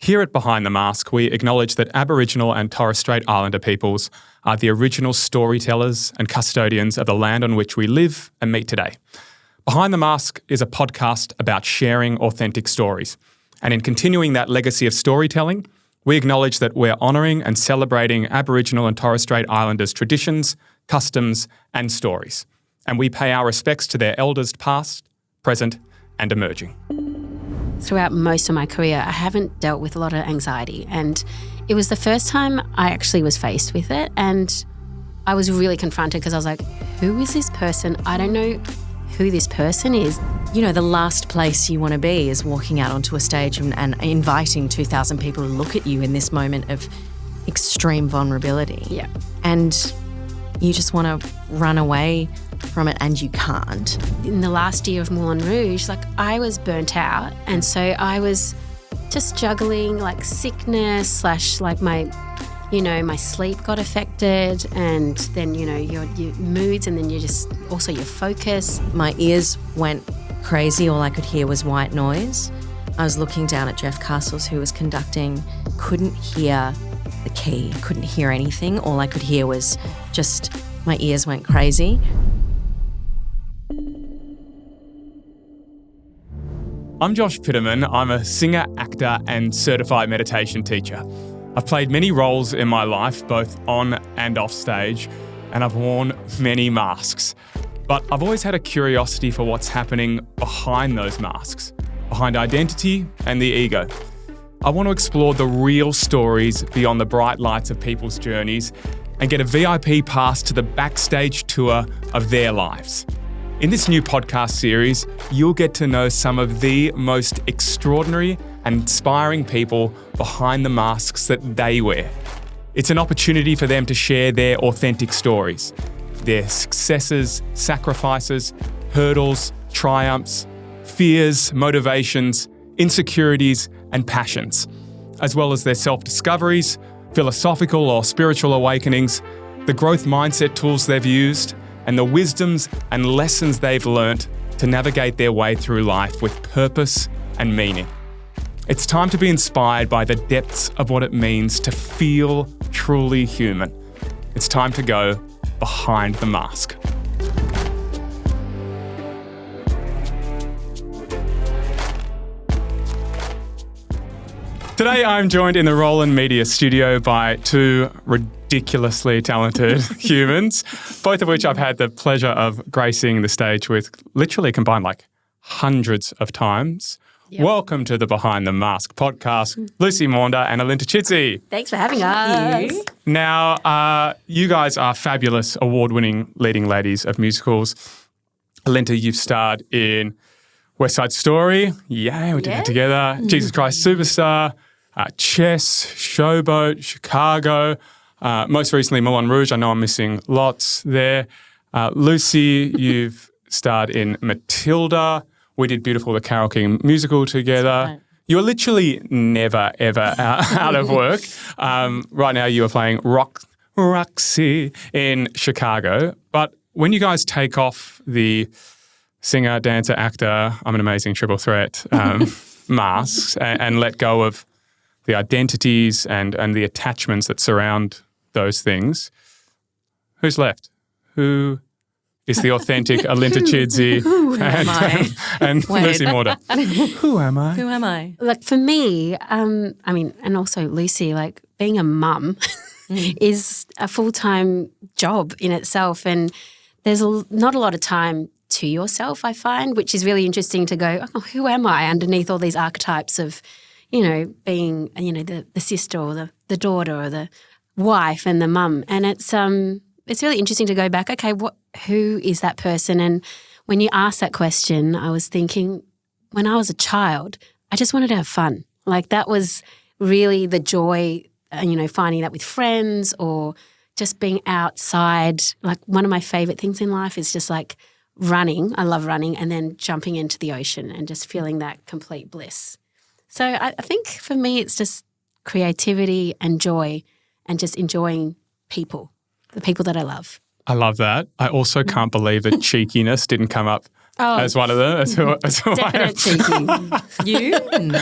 Here at Behind the Mask, we acknowledge that Aboriginal and Torres Strait Islander peoples are the original storytellers and custodians of the land on which we live and meet today. Behind the Mask is a podcast about sharing authentic stories. And in continuing that legacy of storytelling, we acknowledge that we're honouring and celebrating Aboriginal and Torres Strait Islanders' traditions, customs and stories. And we pay our respects to their elders past, present and emerging. Throughout most of my career, I haven't dealt with a lot of anxiety, and it was the first time I actually was faced with it, and I was really confronted because I was like, who is this person? I don't know who this person is. You know, the last place you want to be is walking out onto a stage and inviting 2,000 people to look at you in this moment of extreme vulnerability. Yeah. And you just want to run away from it, and you can't. In the last year of Moulin Rouge, I was burnt out, and so I was just juggling sickness / my sleep got affected, and then your moods, and then also your focus. My ears went crazy. All I could hear was white noise. I was looking down at Jeff Castles, who was conducting, couldn't hear the key, couldn't hear anything. All I could hear was just my ears went crazy. I'm Josh Pitterman. I'm a singer, actor and certified meditation teacher. I've played many roles in my life, both on and off stage, and I've worn many masks. But I've always had a curiosity for what's happening behind those masks, behind identity and the ego. I want to explore the real stories beyond the bright lights of people's journeys and get a VIP pass to the backstage tour of their lives. In this new podcast series, you'll get to know some of the most extraordinary and inspiring people behind the masks that they wear. It's an opportunity for them to share their authentic stories, their successes, sacrifices, hurdles, triumphs, fears, motivations, insecurities, and passions, as well as their self-discoveries, philosophical or spiritual awakenings, the growth mindset tools they've used, and the wisdoms and lessons they've learnt to navigate their way through life with purpose and meaning. It's time to be inspired by the depths of what it means to feel truly human. It's time to go behind the mask. Today I'm joined in the Roland Media studio by two ridiculously talented humans, both of which I've had the pleasure of gracing the stage with literally combined hundreds of times. Yep. Welcome to the Behind the Mask podcast, Lucy Maunder and Alinta Chidzey. Thanks for having us. Now, you guys are fabulous, award-winning leading ladies of musicals. Alinta, you've starred in West Side Story. Yeah, we did that together. Jesus Christ Superstar, Chess, Showboat, Chicago. Most recently, Moulin Rouge. I know I'm missing lots there. Lucy, you've starred in Matilda. We did Beautiful, the Carole King musical together. Right. You're literally never, ever out of work. Right now you are playing Roxy in Chicago. But when you guys take off the singer, dancer, actor, I'm an amazing triple threat masks and let go of the identities and the attachments that surround those things, who's left? Who is the authentic Alinta Chidzey and Lucy Maunder? Who am I? Who am I? For me, and also Lucy, being a mum is a full-time job in itself, and there's not a lot of time to yourself, I find, which is really interesting to go, who am I underneath all these archetypes of, being, the sister or the daughter or the wife and the mum. And it's really interesting to go back, okay, who is that person? And when you ask that question, I was thinking, when I was a child, I just wanted to have fun. That was really the joy, finding that with friends or just being outside. One of my favourite things in life is just running. I love running, and then jumping into the ocean and just feeling that complete bliss. So I think for me it's just creativity and joy and just enjoying people, the people that I love. I love that. I also can't believe that cheekiness didn't come up as one of them. As who I am. Definite cheeky. You? No.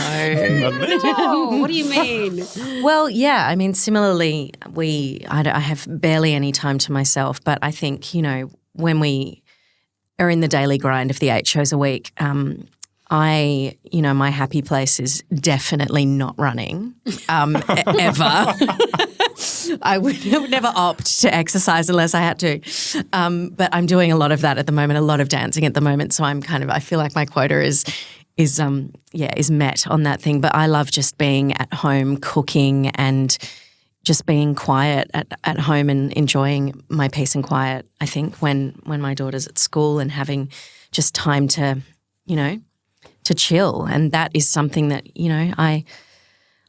Oh, what do you mean? Well, yeah. I mean, similarly, I have barely any time to myself, but I think, when we are in the daily grind of the 8 shows a week, my happy place is definitely not running ever. I would never opt to exercise unless I had to. But I'm doing a lot of that at the moment, a lot of dancing at the moment. So I feel like my quota is met on that thing. But I love just being at home, cooking and just being quiet at home and enjoying my peace and quiet, I think, when my daughter's at school and having just time to, to chill. And that is something that,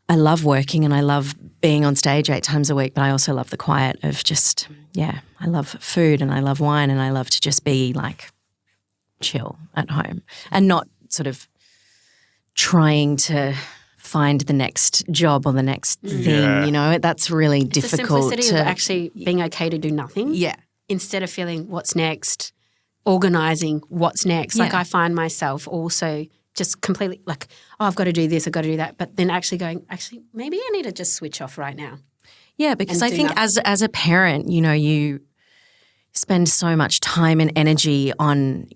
I love working and I love being on stage 8 times a week, but I also love the quiet of just, I love food and I love wine and I love to just be like chill at home and not sort of trying to find the next job or the next thing, that's really difficult. The simplicity of actually being okay to do nothing. Yeah. Instead of feeling what's next, organising what's next. Yeah. Like I find myself also just completely like, I've got to do this, I've got to do that. But then actually going, maybe I need to just switch off right now. Yeah, because I think as a parent, you spend so much time and energy on,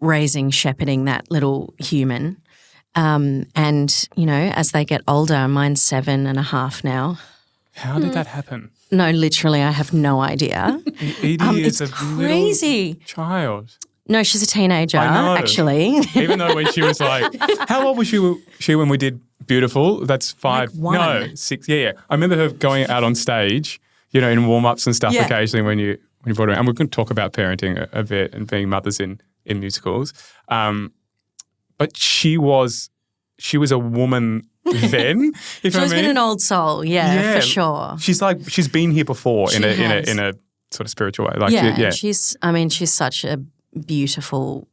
raising, shepherding that little human. And, as they get older, mine's 7.5 now. How did that happen? No, literally, I have no idea. Edie is it's a crazy little child. No, she's a teenager, I know. actually. Even though when she was like, how old was she when we did Beautiful? That's 5. Like 1. No, 6. Yeah. I remember her going out on stage, in warm-ups and stuff occasionally when you brought her. And we're going to talk about parenting a bit and being mothers in musicals. But she was a woman then. She's been an old soul, for sure. She's been here before in a sort of spiritual way. Like she's such a beautiful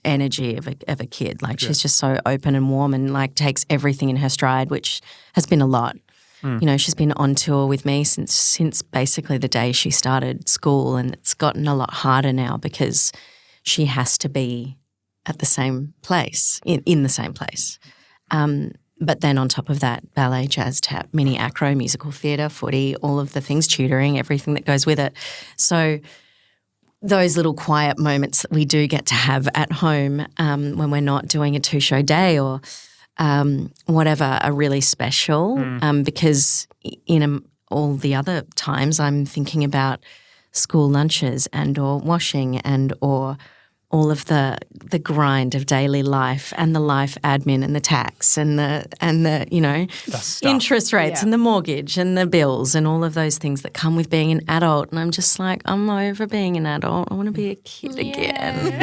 energy of a kid. Like she's just so open and warm and like takes everything in her stride, which has been a lot. She's been on tour with me since basically the day she started school, and it's gotten a lot harder now because she has to be at the same place, in the same place. But then on top of that, ballet, jazz, tap, mini acro, musical theatre, footy, all of the things, tutoring, everything that goes with it. So those little quiet moments that we do get to have at home when we're not doing a 2-show day or whatever are really special because in all the other times I'm thinking about school lunches and or washing and or all of the grind of daily life and the life admin and the tax and the interest rates and the mortgage and the bills and all of those things that come with being an adult. And I'm just like, I'm over being an adult. I want to be a kid again.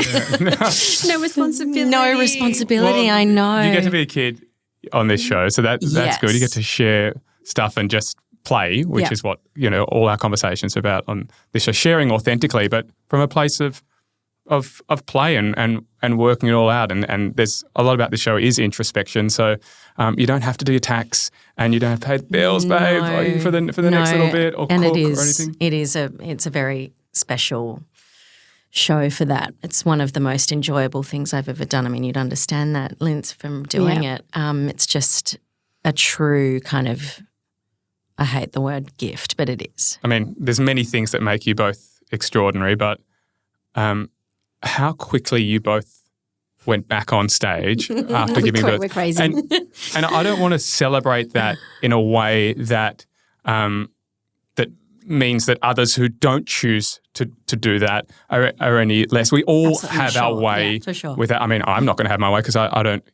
No responsibility. No responsibility, well, I know. You get to be a kid on this show, so that's good. You get to share stuff and just play, which is what, all our conversations are about on this show, sharing authentically, but from a place of play and working it all out. And there's a lot about this show is introspection. So you don't have to do your tax and you don't have to pay the bills, babe, for the next little bit or and cook it is, or anything. It's a very special show for that. It's one of the most enjoyable things I've ever done. I mean, you'd understand that, Linz, from doing it. It's just a true kind of, I hate the word gift, but it is. I mean, there's many things that make you both extraordinary, but how quickly you both went back on stage after giving birth. We're crazy. And I don't want to celebrate that in a way that that means that others who don't choose to do that are any less. We all Absolutely, have our way for sure. with that. I mean, I'm not going to have my way because I don't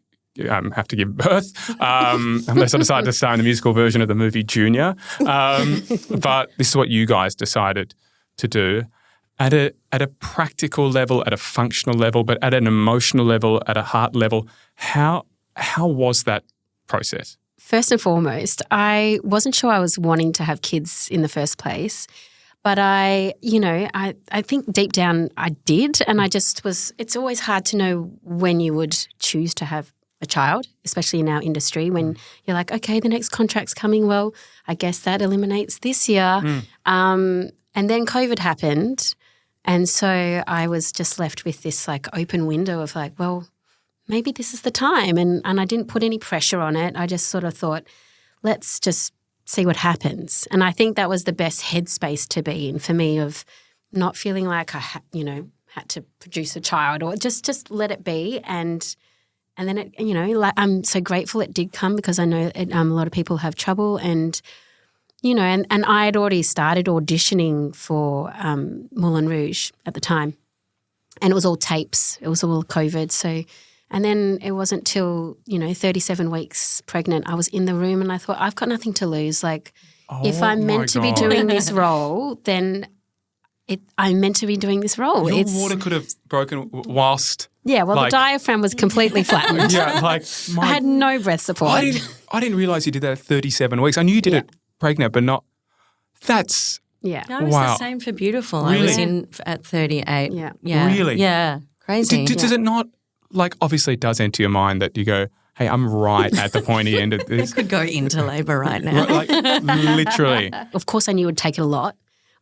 have to give birth unless I decide to star in the musical version of the movie Junior. But this is what you guys decided to do. At a practical level, at a functional level, but at an emotional level, at a heart level, how was that process? First and foremost, I wasn't sure I was wanting to have kids in the first place, but I think deep down I did, and I just was. It's always hard to know when you would choose to have a child, especially in our industry, when you're like, okay, the next contract's coming. Well, I guess that eliminates this year, and then COVID happened. And so I was just left with this like open window of like, well, maybe this is the time. And I didn't put any pressure on it. I just sort of thought, let's just see what happens. And I think that was the best headspace to be in for me, of not feeling like I had to produce a child, or just let it be. And then it, like, I'm so grateful it did come, because I know a lot of people have trouble, and and I had already started auditioning for Moulin Rouge at the time, and it was all tapes. It was all COVID. So, and then it wasn't till 37 weeks pregnant, I was in the room, and I thought, I've got nothing to lose. Like, if I'm meant to be doing this role, then I'm meant to be doing this role. Your water could have broken whilst. Yeah, well, the diaphragm was completely flattened. Yeah, like I had no breath support. I didn't realise you did that at 37 weeks. I knew you did it pregnant, but not. That's. Yeah. No, it was the same for Beautiful. Really? I was in at 38. Yeah. Really? Yeah. Crazy. Does it not, like, obviously it does enter your mind that you go, hey, I'm right at the pointy end of this. I could go into labour right now. Like, literally. Of course, I knew it would take it a lot,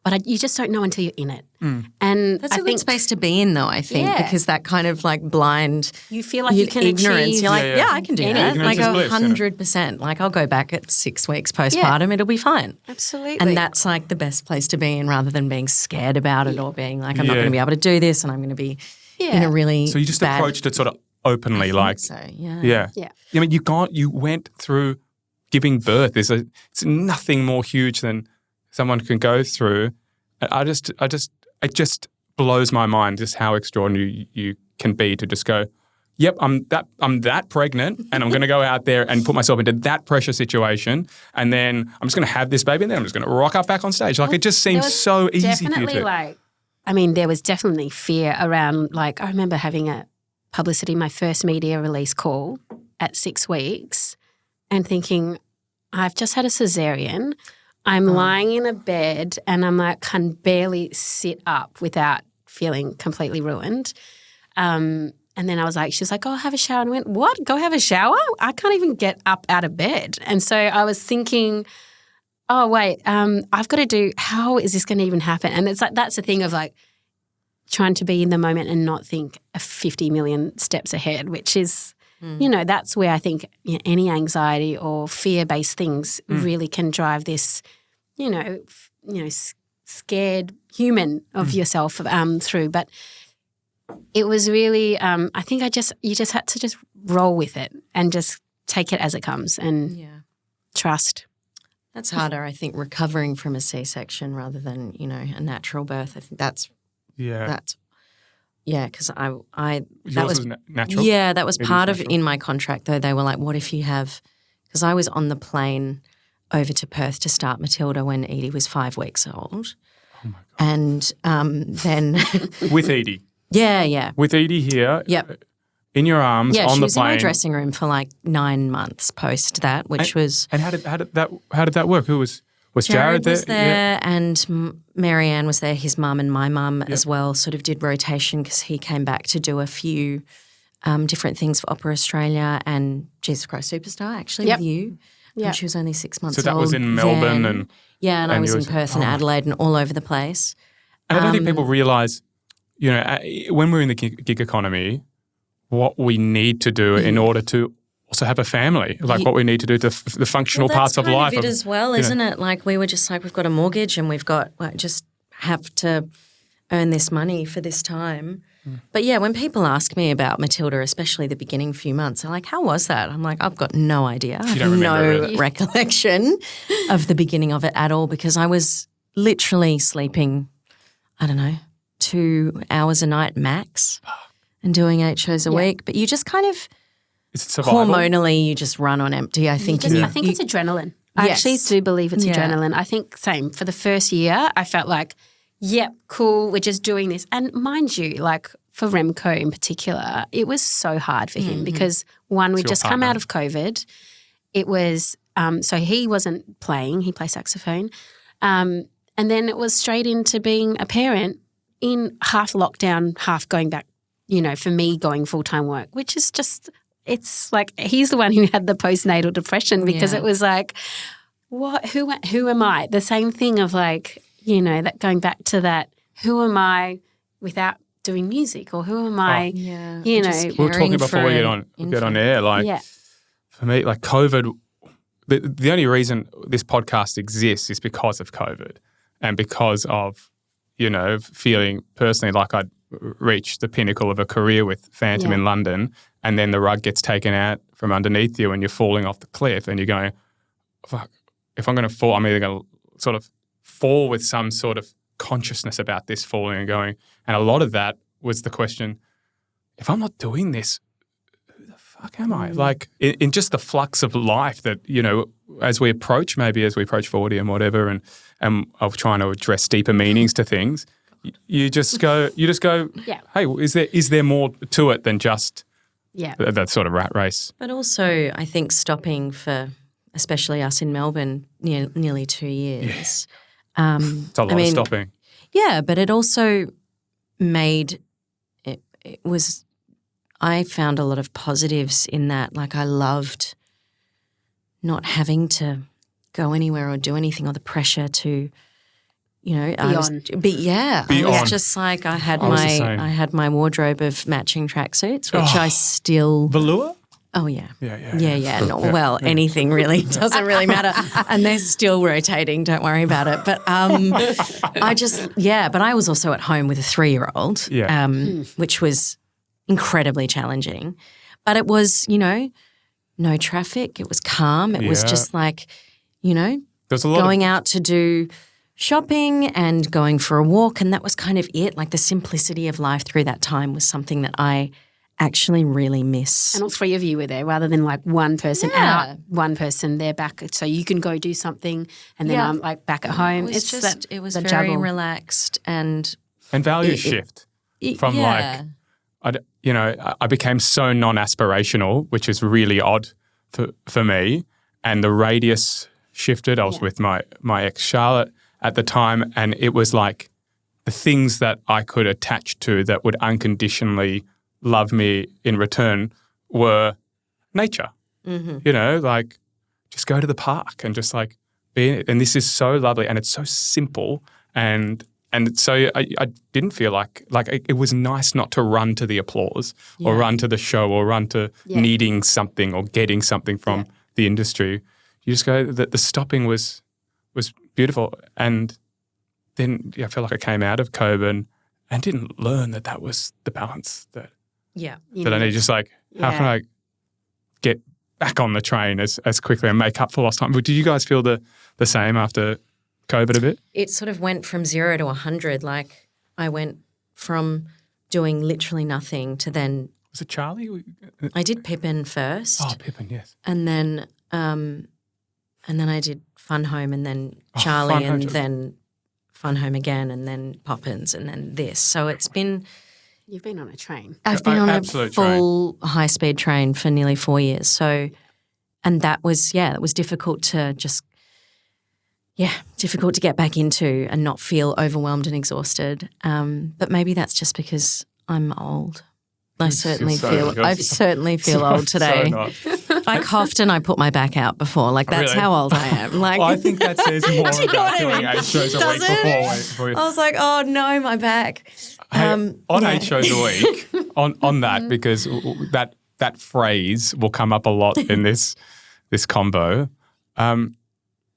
but you just don't know until you're in it. And That's a good space to be in, though, I think, because that kind of like blind, you feel like you can achieve. You're like, I can do that. Ignorance Like is bliss, 100%. Like, I'll go back at 6 weeks postpartum. It'll be fine. Absolutely. And that's like the best place to be in, rather than being scared about it or being like, I'm not going to be able to do this, and I'm going to be in a really So you just approached it sort of openly, like. So, yeah. Yeah. I mean, you went through giving birth. It's nothing more huge than someone can go through. It just blows my mind just how extraordinary you can be to just go, yep, I'm that pregnant, and I'm going to go out there and put myself into that pressure situation, and then I'm just going to have this baby, and then I'm just going to rock up back on stage. Like, it just seems so easy for you to. There was definitely fear around, like, I remember having a publicity, my first media release call at 6 weeks, and thinking, I've just had a cesarean. I'm lying in a bed, and I'm like, can barely sit up without feeling completely ruined. And then I was like, she's like, oh, have a shower. And I went, what? Go have a shower? I can't even get up out of bed. And so I was thinking, oh, wait, I've got to do, how is this going to even happen? And it's like, that's the thing of like trying to be in the moment and not think 50 million steps ahead, which is, that's where I think any anxiety or fear-based things really can drive this, scared human of yourself through. But it was really, I think you just had to just roll with it and just take it as it comes and trust. That's harder, I think, recovering from a C-section rather than, a natural birth. I think that's because that was natural. Yeah, that was part of in my contract though. They were like, what if you have, because I was on the plane over to Perth to start Matilda when Edie was 5 weeks old. Oh my God. And then with Edie. Yeah. With Edie here. Yep. In your arms on the plane. Yeah, she was in my dressing room for like 9 months post that, which was. And how did that work? Who was Jared there? Was there, and Marianne was there. His mum and my mum as well sort of did rotation, because he came back to do a few different things for Opera Australia and Jesus Christ Superstar actually with you. Yeah, she was only 6 months old. So that was in Melbourne and I was in Perth and Adelaide and all over the place. And I don't think people realise, when we're in the gig economy, what we need to do in order to also have a family, like what we need to do to the functional parts of life. That's kind of it as well, isn't it? Like we were just like, we've got a mortgage and we've got just have to earn this money for this time. But yeah, when people ask me about Matilda, especially the beginning few months, they're like, how was that? I'm like, I've got no idea. I have no recollection of the beginning of it at all, because I was literally sleeping, 2 hours a night max and doing 8 shows a week. But you just kind of hormonally, you just run on empty, I think. I think it's adrenaline. I actually do believe it's adrenaline. I think same. For the first year, I felt like, yep, cool, we're just doing this. And mind you, like for Remco in particular, it was so hard for him because one, we'd just come out of COVID. It was, so he wasn't playing, he plays saxophone. And then it was straight into being a parent in half lockdown, half going back, for me going full-time work, which is just, it's like he's the one who had the postnatal depression because it was like, what? Who am I? The same thing of like, that going back to that, who am I without doing music, or who am I? Yeah, you know, just We were talking before we caring get on air. Like Yeah. for me, like COVID. The only reason this podcast exists is because of COVID, and because of feeling personally like I'd reached the pinnacle of a career with Phantom in London, and then the rug gets taken out from underneath you, and you're falling off the cliff, and you're going, "Fuck! If I'm going to fall, I'm either going to sort of fall with some sort of consciousness about this falling and going." And a lot of that was the question: if I'm not doing this, fuck am I? Like in just the flux of life that, as we approach 40 and whatever, and of trying to address deeper meanings to things, you just go, hey, is there more to it than just that sort of rat race? But also, I think stopping for, especially us in Melbourne, nearly 2 years. Yeah. It's a lot of stopping. Yeah, but it also made it was. I found a lot of positives in that. Like I loved not having to go anywhere or do anything, or the pressure to, I was just like I had my wardrobe of matching tracksuits, which I still velour. Oh yeah, yeah. No, well, anything really doesn't really matter, and they're still rotating. Don't worry about it. But But I was also at home with a 3-year-old, which was incredibly challenging. But it was, no traffic. It was calm. It was just like, There's a lot going out to do shopping and going for a walk, and that was kind of it. Like the simplicity of life through that time was something that I actually really miss. And all 3 of you were there, rather than like one person out, one person there back, so you can go do something, and then I'm like back at home. It was very relaxed and values shift from like. I became so non-aspirational, which is really odd for me, and the radius shifted. I was with my ex Charlotte at the time, and it was like the things that I could attach to that would unconditionally love me in return were nature. Mm-hmm. Like just go to the park and just like be in it. And this is so lovely, and it's so simple, and so I didn't feel like it was nice not to run to the applause or run to the show or run to needing something or getting something from the industry. You just go, the stopping was beautiful. And then I feel like I came out of COVID and didn't learn that was the balance that I need. Just like, how can I get back on the train as quickly and make up for lost time? But did you guys feel the same after COVID a bit? It sort of went from 0 to 100. Like I went from doing literally nothing to then. Was it Charlie? I did Pippin first. Oh, Pippin, yes. And then I did Fun Home, and then Charlie, and then Fun Home again, and then Poppins, and then this. So it's been. You've been on a train. I've been on a full high-speed train for nearly 4 years. So, and that was it was difficult to just. Yeah, difficult to get back into and not feel overwhelmed and exhausted. But maybe that's just because I'm old. I certainly feel old today. I coughed and I put my back out before. Like that's how old I am. Like well, I think that says more about doing 8 shows a week before. I was like, oh no, my back. On 8 shows a week, on that, because that phrase will come up a lot in this combo.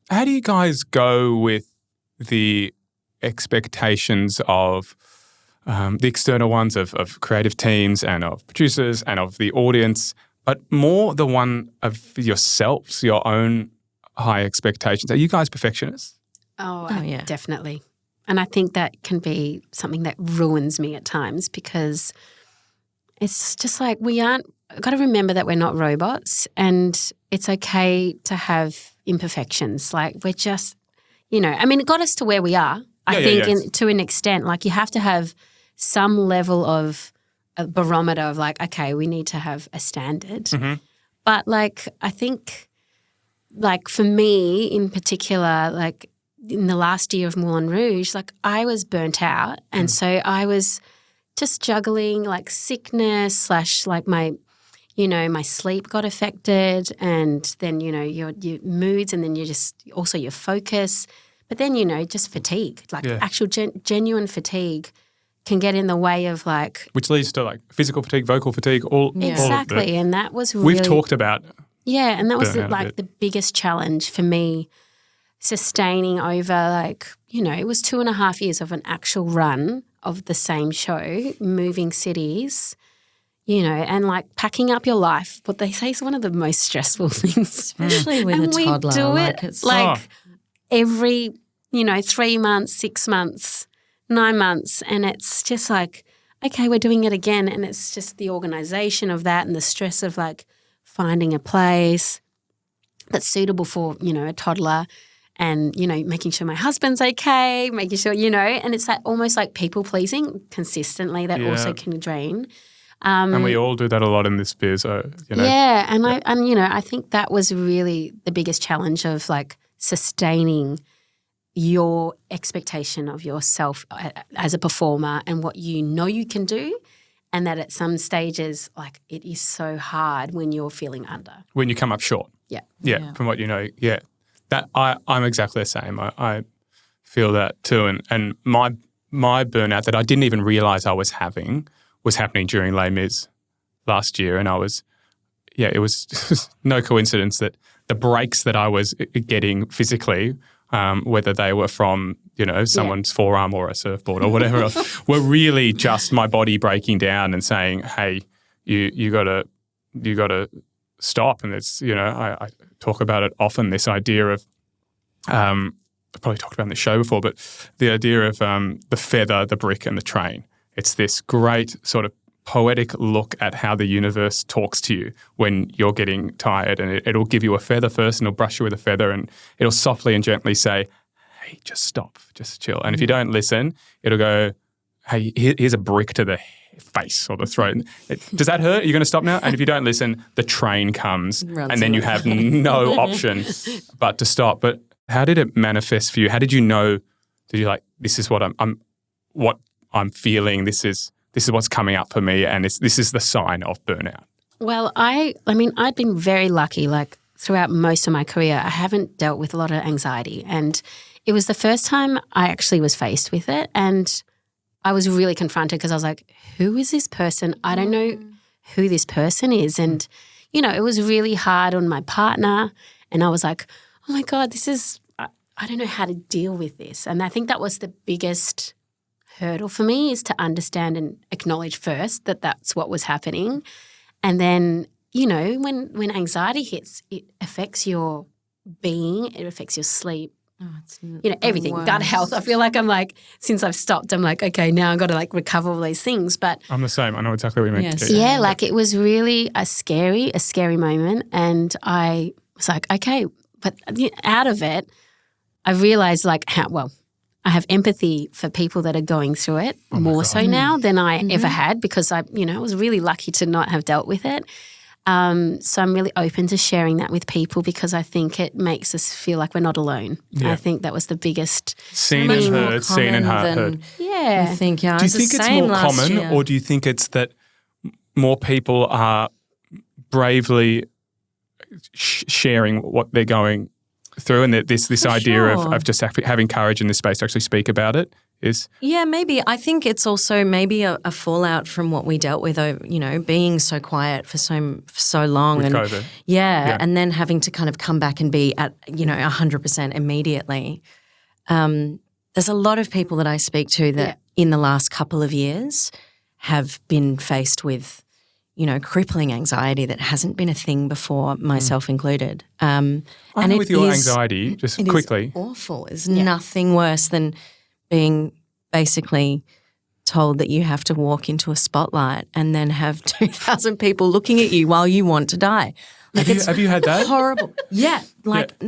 How do you guys go with the expectations of the external ones of creative teams and of producers and of the audience, but more the one of yourselves, your own high expectations? Are you guys perfectionists? Oh yeah. Definitely. And I think that can be something that ruins me at times, because it's just like got to remember that we're not robots, and it's okay to have imperfections. Like we're just, it got us to where we are, I think, to an extent. Like you have to have some level of a barometer of like, okay, we need to have a standard. Mm-hmm. But like I think like for me in particular, like in the last year of Moulin Rouge, like I was burnt out, and so I was just juggling like sickness / like my sleep got affected, and then, your moods, and then you just also your focus, but then, just fatigue, like actual genuine fatigue can get in the way of like which leads to like physical fatigue, vocal fatigue, all of exactly, it. and that was really We've talked about and that was burnout the biggest challenge for me, sustaining over like it was 2.5 years of an actual run of the same show, moving cities. And like packing up your life, what they say is one of the most stressful things. Especially with a toddler. We do like it every, 3 months, 6 months, 9 months. And it's just like, okay, we're doing it again. And it's just the organisation of that and the stress of like finding a place that's suitable for, a toddler and, making sure my husband's okay, making sure, and it's that almost like people pleasing consistently that also can drain. And we all do that a lot in this biz, Yeah, and I think that was really the biggest challenge of like sustaining your expectation of yourself as a performer and what you can do, and that at some stages like it is so hard when you're feeling under. When you come up short. Yeah. From what that I'm exactly the same. I feel that too, and my burnout that I didn't even realise I was having was happening during Les Mis last year, and it was no coincidence that the breaks that I was getting physically, whether they were from, someone's forearm or a surfboard or whatever else, were really just my body breaking down and saying, hey, you gotta stop. And it's, I talk about it often, this idea of, I've probably talked about it in the show before, but the idea of the feather, the brick and the train. It's this great sort of poetic look at how the universe talks to you when you're getting tired, and it'll give you a feather first and it'll brush you with a feather and it'll softly and gently say, hey, just stop, just chill. And if you don't listen, it'll go, hey, here's a brick to the face or the throat. Does that hurt? Are you going to stop now? And if you don't listen, the train comes and then you have no option but to stop. But how did it manifest for you? How did you know, did you like, this is what I'm feeling, this is what's coming up for me, and this is the sign of burnout? Well, I mean, I've been very lucky, like throughout most of my career, I haven't dealt with a lot of anxiety, and it was the first time I actually was faced with it, and I was really confronted because I was like, who is this person? I don't know who this person is, and, it was really hard on my partner, and I was like, oh my God, I don't know how to deal with this, and I think that was the biggest hurdle for me, is to understand and acknowledge first that that's what was happening. And then, when anxiety hits, it affects your being, it affects your sleep, everything, gut health. I feel like I'm like, since I've stopped, I'm like, okay, now I've got to like recover all these things. But I'm the same. I know exactly what you mean. Yes. Yeah, like it was really a scary moment. And I was like, okay, but out of it, I realized like I have empathy for people that are going through it more so now than I ever had, because I was really lucky to not have dealt with it. So I'm really open to sharing that with people, because I think it makes us feel like we're not alone. Yeah. I think that was the biggest seen and heard. Yeah. I think, do you think it's more common, or do you think it's that more people are bravely sharing what they're going through, and this idea of just having courage in this space to actually speak about it is? Yeah, maybe. I think it's also maybe a fallout from what we dealt with, being so quiet for so long. With and COVID. Yeah, and then having to kind of come back and be at, 100% immediately. There's a lot of people that I speak to that in the last couple of years have been faced with, crippling anxiety that hasn't been a thing before, myself included. And with your anxiety, just quickly. It is awful. There's nothing worse than being basically told that you have to walk into a spotlight and then have 2,000 people looking at you while you want to die. Like, have you had that? Horrible. Yeah,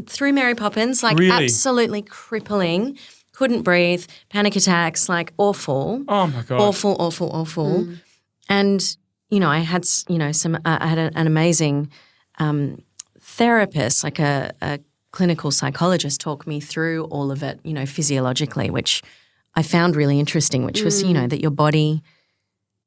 through Mary Poppins, really? Absolutely crippling. Couldn't breathe, panic attacks, like awful. Oh my God. Awful. Mm. And I had, I had an amazing therapist, like a clinical psychologist, talk me through all of it, physiologically, which I found really interesting, which was, that your body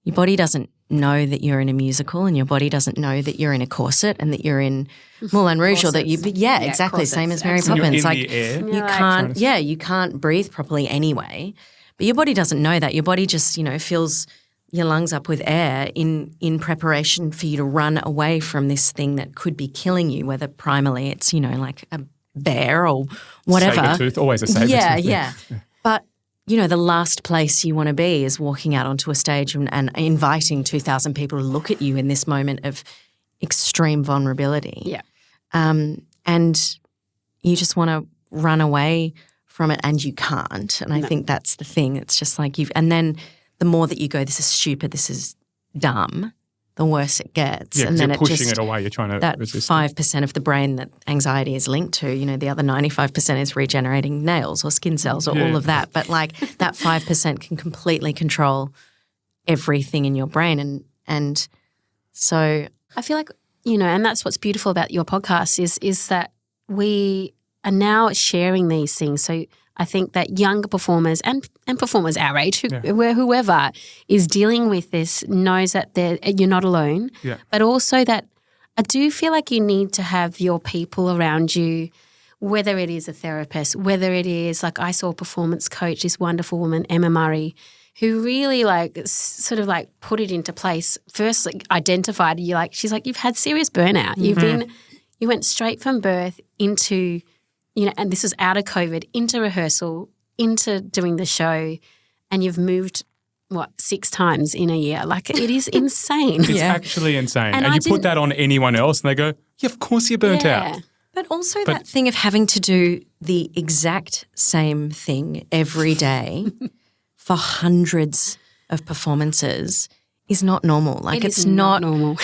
doesn't know that you're in a musical, and your body doesn't know that you're in a corset and that you're in Moulin Rouge, or that exactly, corsets, same as Mary Poppins. You're in the air. You can't breathe properly anyway. But your body doesn't know that. Your body just, fills your lungs up with air in preparation for you to run away from this thing that could be killing you, whether primarily it's, like a bear or whatever. Saber-tooth, always a saber-tooth. Yeah. But, the last place you want to be is walking out onto a stage and inviting 2,000 people to look at you in this moment of extreme vulnerability. Yeah. And you just want to run away from it and you can't. And I think that's the thing. It's just like and then the more that you go, this is stupid, this is dumb, the worse it gets. Yeah, and then you're pushing it away, you're trying to that resist 5% of the brain that anxiety is linked to, the other 95% is regenerating nails or skin cells or all of that. But like that 5% can completely control everything in your brain. And so I feel like, and that's what's beautiful about your podcast is that we are now sharing these things. So I think that younger performers and performers our age, whoever is dealing with this knows that you're not alone. Yeah. But also that I do feel like you need to have your people around you, whether it is a therapist, whether it is like I saw a performance coach, this wonderful woman, Emma Murray, who really sort of put it into place. First, identified she's like, you've had serious burnout. You went straight from birth into, and this is out of COVID, into rehearsal, into doing the show, and you've moved, 6 times in a year. It is insane. It's actually insane. And you put that on anyone else and they go, yeah, of course you're burnt out. But also that thing of having to do the exact same thing every day for hundreds of performances is not normal. It's not normal.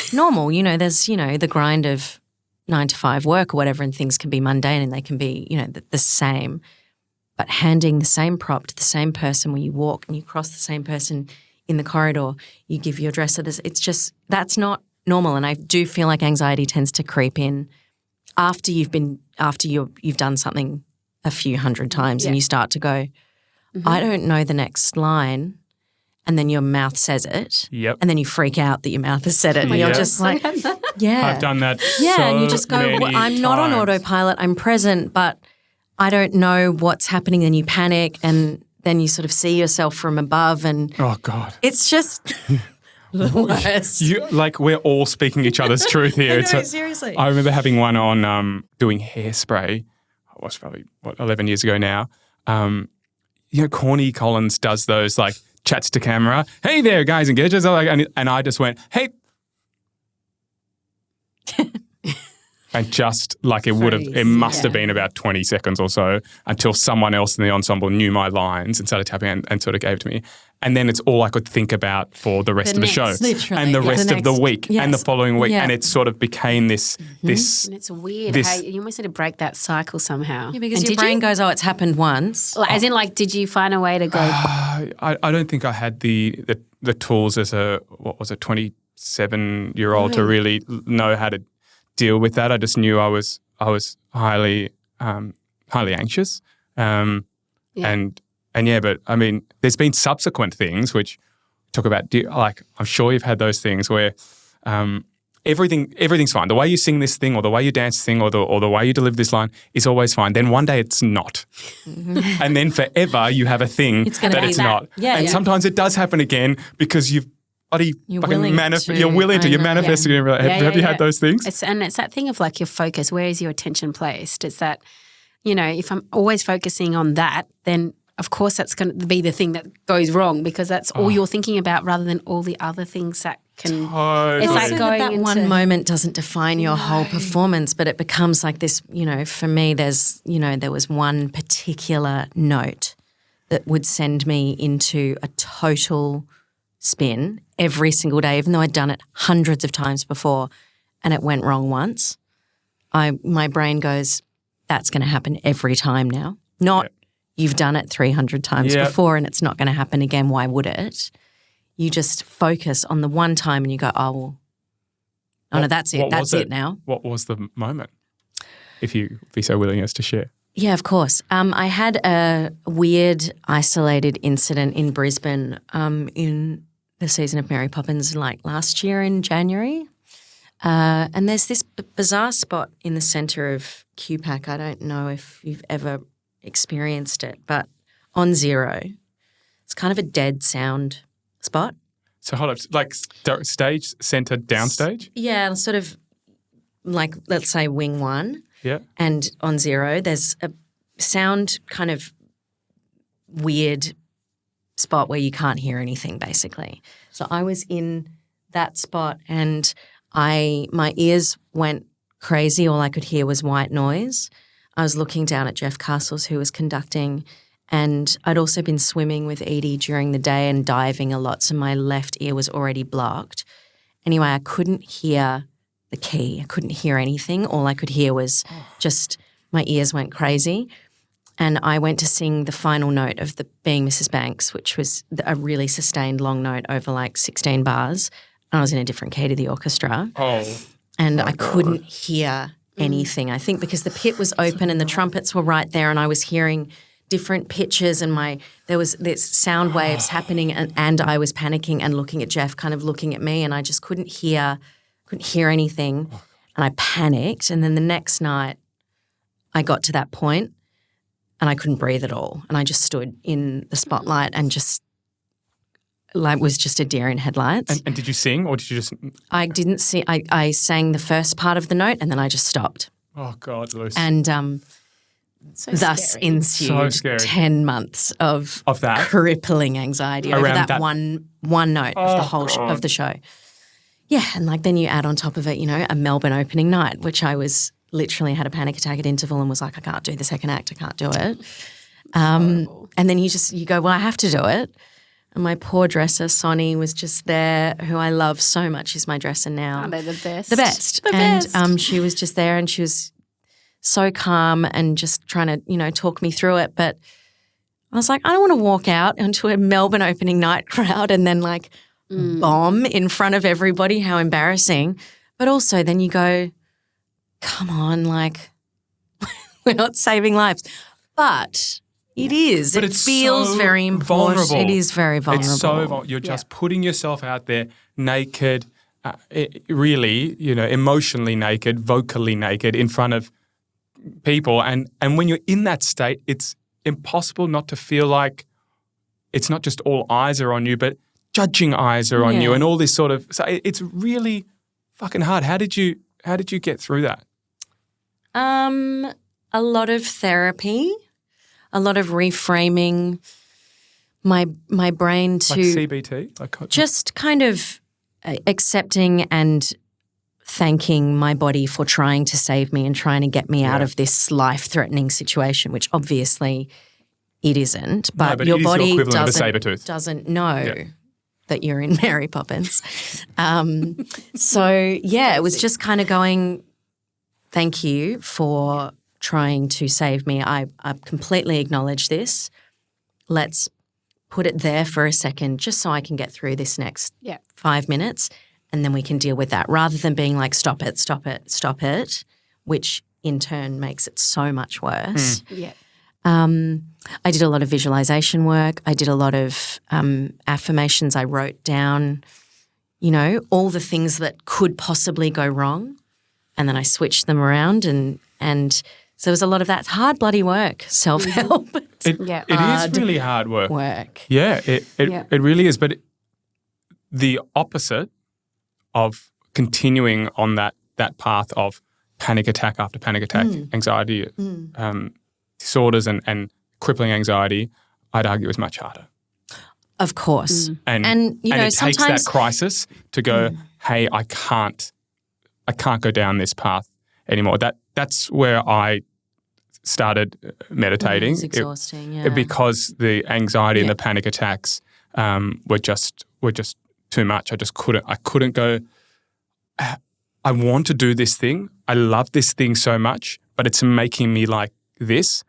There's, the grind of 9 to 5 work or whatever, and things can be mundane and they can be, the same. But handing the same prop to the same person when you walk and you cross the same person in the corridor, you give your dress to this, it's just, that's not normal. And I do feel like anxiety tends to creep in after you've done something a few hundred times and you start to go, I don't know the next line. And then your mouth says it. Yep. And then you freak out that your mouth has said it. And you're just like, I've done that and you just go, I'm not on autopilot, I'm present, but I don't know what's happening. Then you panic and then you sort of see yourself from above and oh God. It's just the worst. We're all speaking each other's truth here. I know, seriously. I remember having one on doing hairspray. It was probably, 11 years ago now. Corny Collins does those chats to camera. Hey there, guys and gadgets. And I just went, hey. And just it must have been about 20 seconds or so until someone else in the ensemble knew my lines and started tapping and sort of gave to me. And then it's all I could think about for the rest of the show. Literally. And the rest of the week and the following week. Yeah. And it sort of became this. And it's weird how you almost need to break that cycle somehow. Yeah, because your brain goes, it's happened once. As in, did you find a way to go? I don't think I had the tools as a 27-year-old to really know how to deal with that. I just knew I was highly anxious, but I mean, there's been subsequent things which talk about I'm sure you've had those things where everything's fine. The way you sing this thing, or the way you dance this thing, or the way you deliver this line is always fine. Then one day it's not, and then forever you have a thing it's not. Yeah, and sometimes it does happen again because you're manifesting. Have you had those things? It's that thing of your focus. Where is your attention placed? It's that, if I'm always focusing on that, then of course that's going to be the thing that goes wrong because that's all you're thinking about rather than all the other things that can. Totally. It's going that into one moment doesn't define your whole performance, but it becomes this. For me, there was one particular note that would send me into a total spin every single day, even though I'd done it hundreds of times before and it went wrong once. My brain goes, that's going to happen every time now. Not you've done it 300 times before and it's not going to happen again. Why would it? You just focus on the one time and you go, no, that's it. That's it now. What was the moment? If you'd be so willing as to share. Yeah, of course. I had a weird isolated incident in Brisbane in the season of Mary Poppins last year in January. And there's this bizarre spot in the centre of QPAC. I don't know if you've ever experienced it, but on Zero, It's kind of a dead sound spot. So hold up, like stage center, downstage? Yeah, sort of like, let's say wing 1. Yeah. And on 0, there's a sound kind of weird spot where you can't hear anything, basically. So I was in that spot and my ears went crazy. All I could hear was white noise. I was looking down at Jeff Castles, who was conducting, and I'd also been swimming with Edie during the day and diving a lot, so my left ear was already blocked. Anyway, I couldn't hear the key. I couldn't hear anything. All I could hear was just my ears went crazy. And I went to sing the final note of the Being Mrs. Banks, which was a really sustained long note over like 16 bars. And I was in a different key to the orchestra. And I couldn't hear anything. I think because the pit was open and the trumpets were right there and I was hearing different pitches and there was this sound waves happening and I was panicking and looking at Jeff, kind of looking at me, and I just couldn't hear anything. And I panicked. And then the next night I got to that point and I couldn't breathe at all. And I just stood in the spotlight and just like was just a deer in headlights. And did you sing or did you just? I didn't sing. I sang the first part of the note and then I just stopped. Oh God, Lucy. And thus scary. ensued 10 months of that crippling anxiety over that one note of the whole of the show. Yeah, and like then you add on top of it, a Melbourne opening night, which I was literally had a panic attack at interval and was like, I can't do the second act, I can't do it. And then you go, well, I have to do it. And my poor dresser, Sonny, was just there, who I love so much. She's my dresser now. Aren't they the best? The best. And she was just there and she was so calm and just trying to, talk me through it. But I was like, I don't want to walk out into a Melbourne opening night crowd and then like bomb in front of everybody. How embarrassing. But also then you go, come on, like we're not saving lives. But it is. But it it's feels so very important. vulnerable. It is very vulnerable. It's so vulnerable. You're just putting yourself out there naked, really, emotionally naked, vocally naked in front of people. And when you're in that state, it's impossible not to feel like it's not just all eyes are on you, but judging eyes are on you and all this sort of – so it's really fucking hard. How did you get through that? A lot of therapy, a lot of reframing my brain to like CBT, like just kind of accepting and thanking my body for trying to save me and trying to get me out of this life-threatening situation, which obviously it isn't. But your body doesn't know that you're in Mary Poppins. It was just kind of going, thank you for trying to save me. I completely acknowledge this. Let's put it there for a second just so I can get through this next 5 minutes and then we can deal with that rather than being like, stop it, stop it, stop it, which in turn makes it so much worse. I did a lot of visualization work. I did a lot of affirmations. I wrote down, all the things that could possibly go wrong, and then I switched them around and so there was a lot of that hard bloody work, self-help. It is really hard work. Yeah, it really is. But the opposite of continuing on that path of panic attack after panic attack, anxiety, disorders and crippling anxiety, I'd argue is much harder. Of course. And it takes that crisis to go, hey, I can't go down this path anymore. That's where I started meditating. It's exhausting, because the anxiety and the panic attacks were just too much. I couldn't go, I want to do this thing. I love this thing so much, but it's making me like this.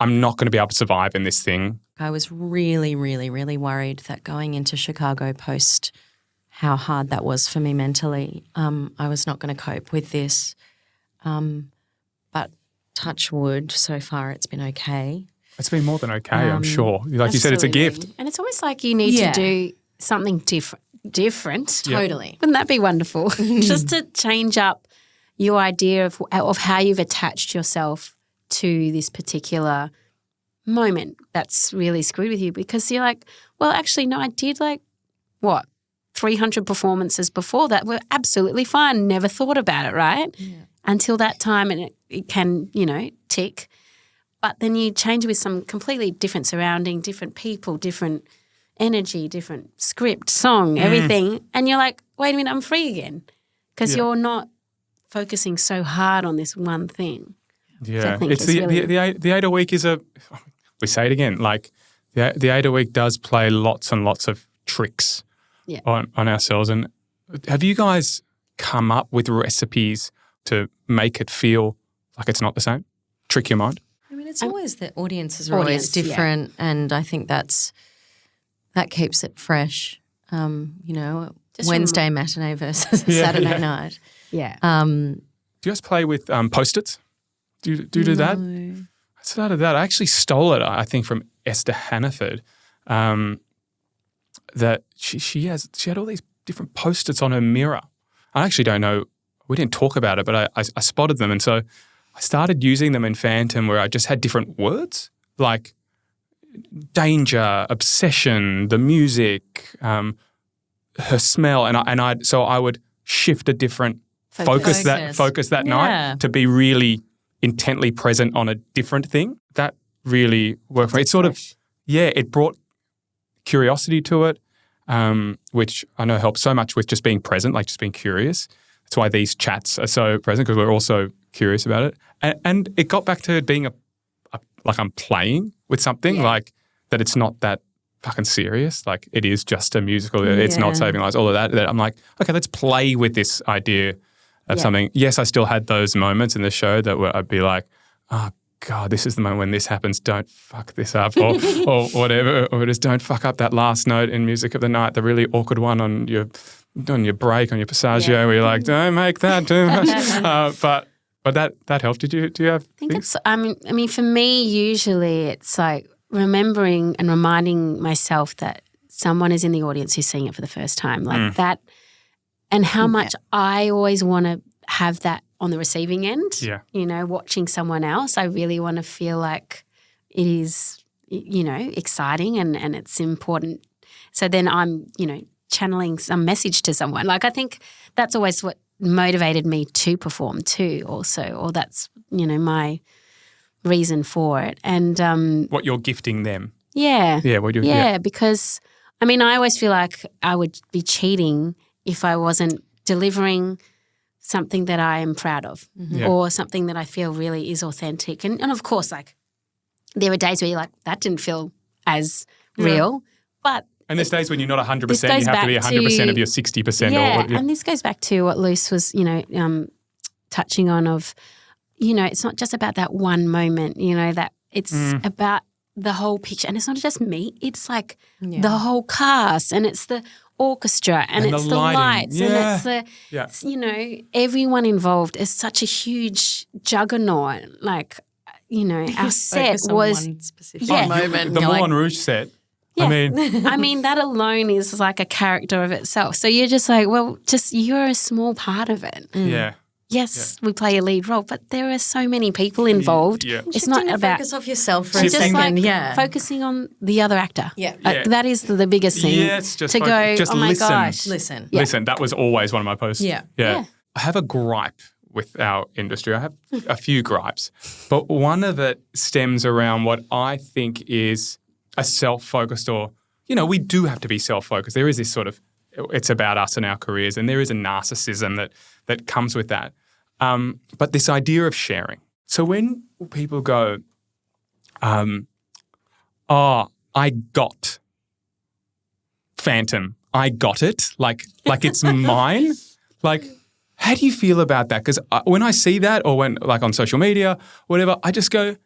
I'm not going to be able to survive in this thing. I was really, really, really worried that going into Chicago post how hard that was for me mentally, I was not going to cope with this. But touch wood, so far it's been okay. It's been more than okay, I'm sure. Like you said, it's a gift. And it's almost like you need to do something different. Totally. Wouldn't that be wonderful? Just to change up your idea of how you've attached yourself to this particular moment that's really screwed with you because you're like, well, actually, no, I did 300 performances before that were absolutely fine. Never thought about it, right? Yeah. Until that time, and it can, tick. But then you change with some completely different surrounding, different people, different energy, different script, song, everything. And you're like, wait a minute, I'm free again because you're not focusing so hard on this one thing. Yeah, it's the 8 a week is we say it again, like the 8 a week does play lots and lots of tricks on ourselves. And have you guys come up with recipes to make it feel like it's not the same? Trick your mind? I mean, it's always the audiences are always different, and I think that keeps it fresh. Wednesday matinee versus Saturday night. Yeah. Do you guys play with Post-its? Do you do that? I started that. I actually stole it, I think, from Esther Hannaford. That she had all these different Post-its on her mirror. I actually don't know. We didn't talk about it, but I spotted them, and so I started using them in Phantom, where I just had different words like danger, obsession, the music, her smell, and I would shift a different focus that night to be really intently present on a different thing. That really worked for me. It's sort of, it brought curiosity to it, which I know helps so much with just being present, like just being curious. That's why these chats are so present, because we're also curious about it. And it got back to being like I'm playing with something, like that it's not that fucking serious. Like it is just a musical. It's not saving lives, all of that. That I'm like, okay, let's play with this idea of something. Yes, I still had those moments in the show that I'd be like, oh, God, this is the moment when this happens. Don't fuck this up or whatever. Or just don't fuck up that last note in Music of the Night, the really awkward one on your break, on your passaggio where you're like, don't make that too much. But that helped. Do you have things? I mean, for me, usually it's like remembering and reminding myself that someone is in the audience who's seeing it for the first time. Like that, and how much I always want to have that on the receiving end. Yeah. Watching someone else, I really want to feel like it is, exciting and it's important. So then I'm, channeling some message to someone. Like I think that's always what motivated me to perform too also, or that's, my reason for it. And what you're gifting them. Yeah. Yeah, because I always feel like I would be cheating if I wasn't delivering something that I am proud of or something that I feel really is authentic. And of course, like there are days where you're like, that didn't feel as real. But and there's days when you're not 100%, you have to be 100% of your 60%. Yeah, and this goes back to what Luce was, touching on of, it's not just about that one moment, that it's about the whole picture. And it's not just me, it's like the whole cast, and it's the orchestra, and it's the lights, and it's the, everyone involved is such a huge juggernaut. Like, our set was one specific moment. The Moulin Rouge set. Yeah. I mean, that alone is like a character of itself. So you're just like, well, you're a small part of it. Yeah. Yes, we play a lead role, but there are so many people involved. Yeah. It's not about focus off yourself for a second. Focusing on the other actor. Yeah. That is the biggest thing. Yeah, it's just oh my gosh. Listen. Listen, that was always one of my posts. Yeah. I have a gripe with our industry. I have a few gripes, but one of it stems around what I think is a self-focused, or, we do have to be self-focused. There is this sort of, it's about us and our careers, and there is a narcissism that comes with that. But this idea of sharing. So when people go, I got Phantom, I got it, like it's mine, like, how do you feel about that? Because when I see that, or when like on social media, whatever, I just go,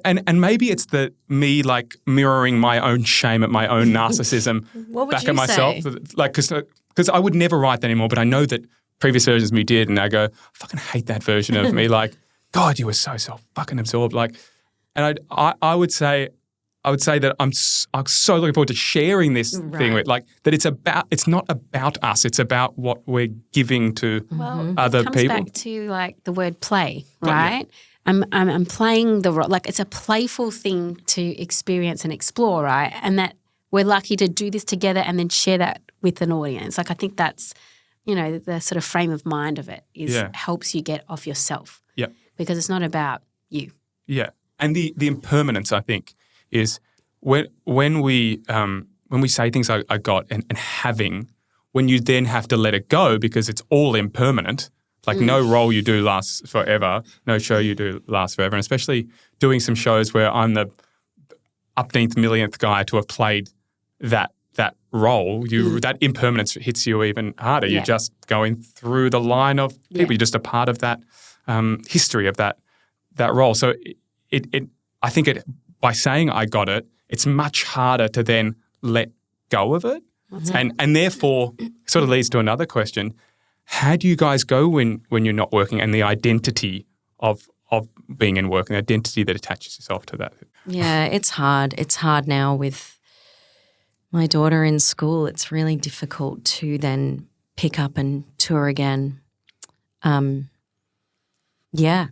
and maybe it's me like mirroring my own shame at my own narcissism back at myself. Say? Like, because I would never write that anymore, but I know that previous versions of me did, and I go, I fucking hate that version of me. Like, God, you were so fucking absorbed. Like, and I would say that I'm so looking forward to sharing this thing with, like, that it's not about us. It's about what we're giving to other people. It comes back to like the word play, right? I'm playing the role. Like, it's a playful thing to experience and explore, right? And that we're lucky to do this together and then share that with an audience. Like, I think that's, the sort of frame of mind of it is helps you get off yourself. Yeah. Because it's not about you. Yeah. And the impermanence, I think, is when we say things like I got and having, when you then have to let it go because it's all impermanent, like no role you do lasts forever, no show you do lasts forever, and especially doing some shows where I'm the upteenth millionth guy to have played that role, that impermanence hits you even harder. You're just going through the line of people. You're just a part of that history of that role. So I think by saying I got it, it's much harder to then let go of it. And therefore sort of leads to another question. How do you guys go when you're not working and the identity of being in work and the identity that attaches yourself to that? Yeah, it's hard. It's hard now with my daughter in school. It's really difficult to then pick up and tour again. Yeah.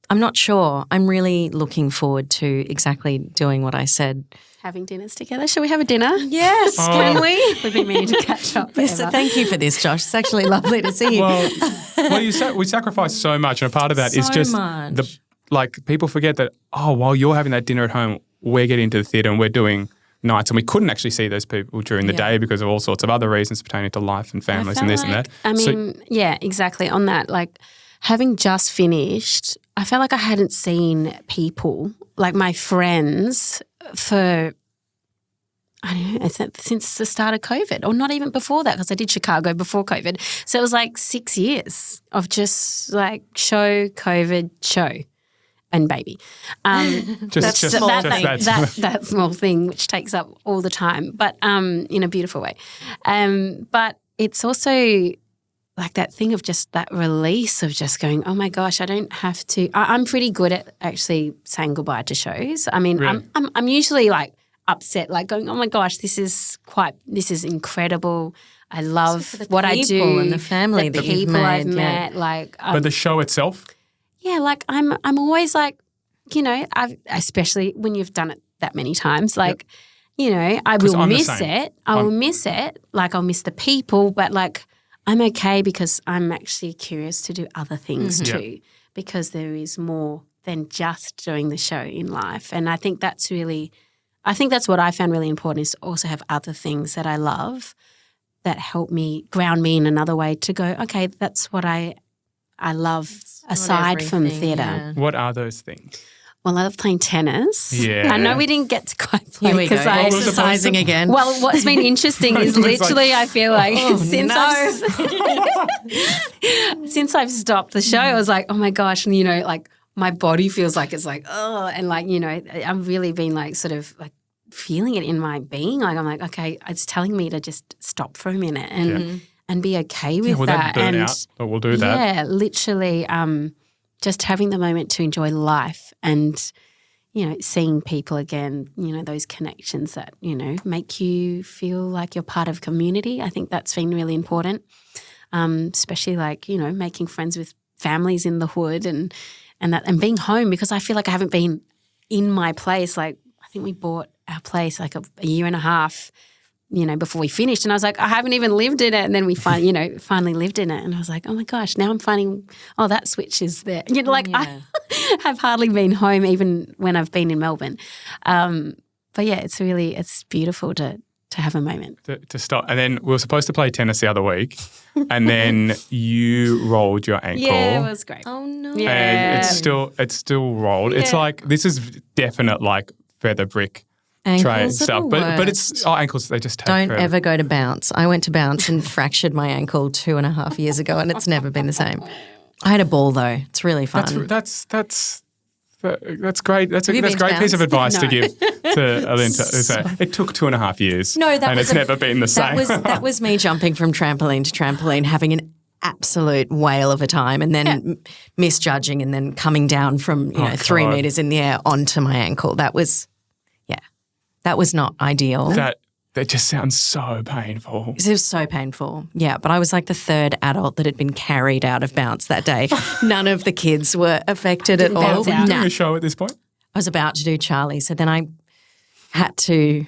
I'm not sure. I'm really looking forward to exactly doing what I said. Having dinners together. Shall we have a dinner? Yes, can we? We've been meaning to catch up. Yes, so thank you for this, Josh. It's actually lovely to see you. Well, we sacrifice so much, and a part of that is just people forget that, while you're having that dinner at home, we're getting to the theatre and we're doing nights, and we couldn't actually see those people during the day because of all sorts of other reasons pertaining to life and families and this and that. I mean, exactly. On that, like, having just finished, I felt like I hadn't seen people, like my friends, for, I don't know, since the start of COVID, or not even before that, because I did Chicago before COVID. So it was like 6 years of just like show, COVID, show, and baby. That small thing which takes up all the time, but in a beautiful way. But it's also like that thing of just that release of just going, oh my gosh, I don't have to. I'm pretty good at actually saying goodbye to shows. I mean, really? I'm usually like upset, like going, oh my gosh, this is incredible. I love what I do and the family that you've made. I've met, like. But the show itself. Yeah, like I'm always like, especially when you've done it that many times, like, I will miss it. I will miss it. Like, I'll miss the people, but like, I'm okay because I'm actually curious to do other things too, because there is more than just doing the show in life. And I think that's what I found really important, is to also have other things that I love that help me, ground me in another way to go, okay, that's what I love aside from theatre. Yeah. What are those things? Well, I love playing tennis. Yeah. I know we didn't get to quite play because I'm exercising again. Well, what's been interesting is literally I feel like since I've stopped the show, I was like, oh my gosh, and like my body feels like it's like, oh, and like, I've really been like sort of like feeling it in my being. Like I'm like, okay, it's telling me to just stop for a minute and be okay with that. Burnout, but we'll do that. Yeah, literally. Just having the moment to enjoy life and, seeing people again, those connections that, make you feel like you're part of community. I think that's been really important, especially like, making friends with families in the hood and being home, because I feel like I haven't been in my place. Like, I think we bought our place like a year and a half, before we finished. And I was like, I haven't even lived in it. And then we finally lived in it. And I was like, oh my gosh, now I'm finding, that switch is there. I have hardly been home even when I've been in Melbourne. But yeah, it's beautiful to have a moment. To stop. And then we were supposed to play tennis the other week, and then you rolled your ankle. Yeah, it was great. Oh no. Yeah. And it's still rolled. Yeah. It's like, this is definite like feather brick tray stuff, but it's ankles. They just take don't forever. ever go to bounce. I went to bounce and fractured my ankle 2.5 years ago, and it's never been the same. I had a ball though. It's really fun. That's great. That's a great piece of advice to give to Alinta. It took 2.5 years. And it's never been the same. That was me jumping from trampoline to trampoline, having an absolute whale of a time, and then misjudging, and then coming down from 3 meters in the air onto my ankle. That was not ideal. That just sounds so painful. It was so painful. Yeah, but I was like the third adult that had been carried out of bounce that day. None of the kids were affected at all. Were you doing a show at this point? I was about to do Charlie, so then I had to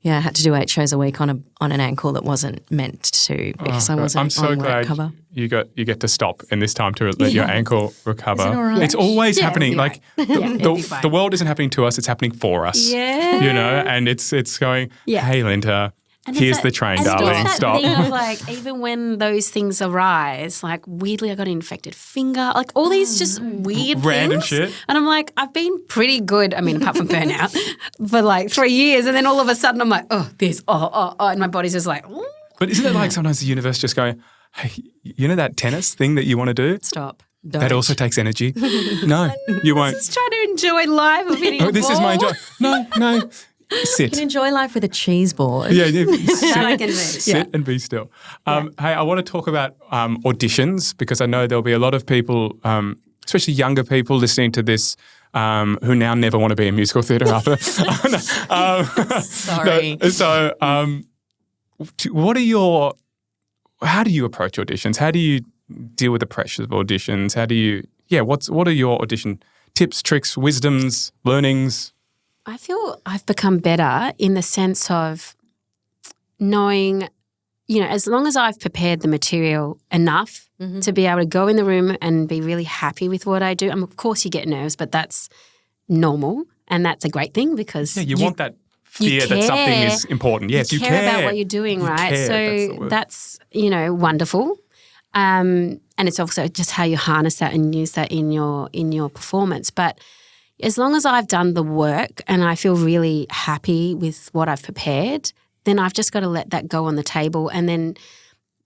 I had to do 8 shows a week on an ankle that wasn't meant to because I wasn't I'm so on glad work cover. you get to stop in this time to let your ankle recover. Is it all right? It's always happening. it'll Like be the world isn't happening to us; it's happening for us. Yeah. You know, and it's going. Yeah. Hey, Linda. And Here's it's the train, and darling. it's that Stop. thing of like, even when those things arise, like weirdly, I got an infected finger, like all these just weird Random things. shit. And I'm like, I've been pretty good. I mean, apart from burnout, for like 3 years, and then all of a sudden, I'm like, and my body's just like, ooh. But isn't it like sometimes the universe just going, hey, you know that tennis thing that you want to do? Stop. That also takes energy. No, you won't. Just trying to enjoy life of hitting a This is ball. my job. No. You Sit. can enjoy life with a cheese board. Yeah, That I can do. sit and be still. Hey, I want to talk about auditions because I know there'll be a lot of people, especially younger people listening to this who now never want to be in musical theatre after. Sorry. How do you approach auditions? How do you deal with the pressures of auditions? What are your audition tips, tricks, wisdoms, learnings? I feel I've become better in the sense of knowing, as long as I've prepared the material enough to be able to go in the room and be really happy with what I do. Of course you get nerves, but that's normal and that's a great thing because you want that fear that something is important. Yes, you care about what you're doing, right? Care. So that's wonderful. And it's also just how you harness that and use that in your performance. But as long as I've done the work and I feel really happy with what I've prepared, then I've just got to let that go on the table. And then,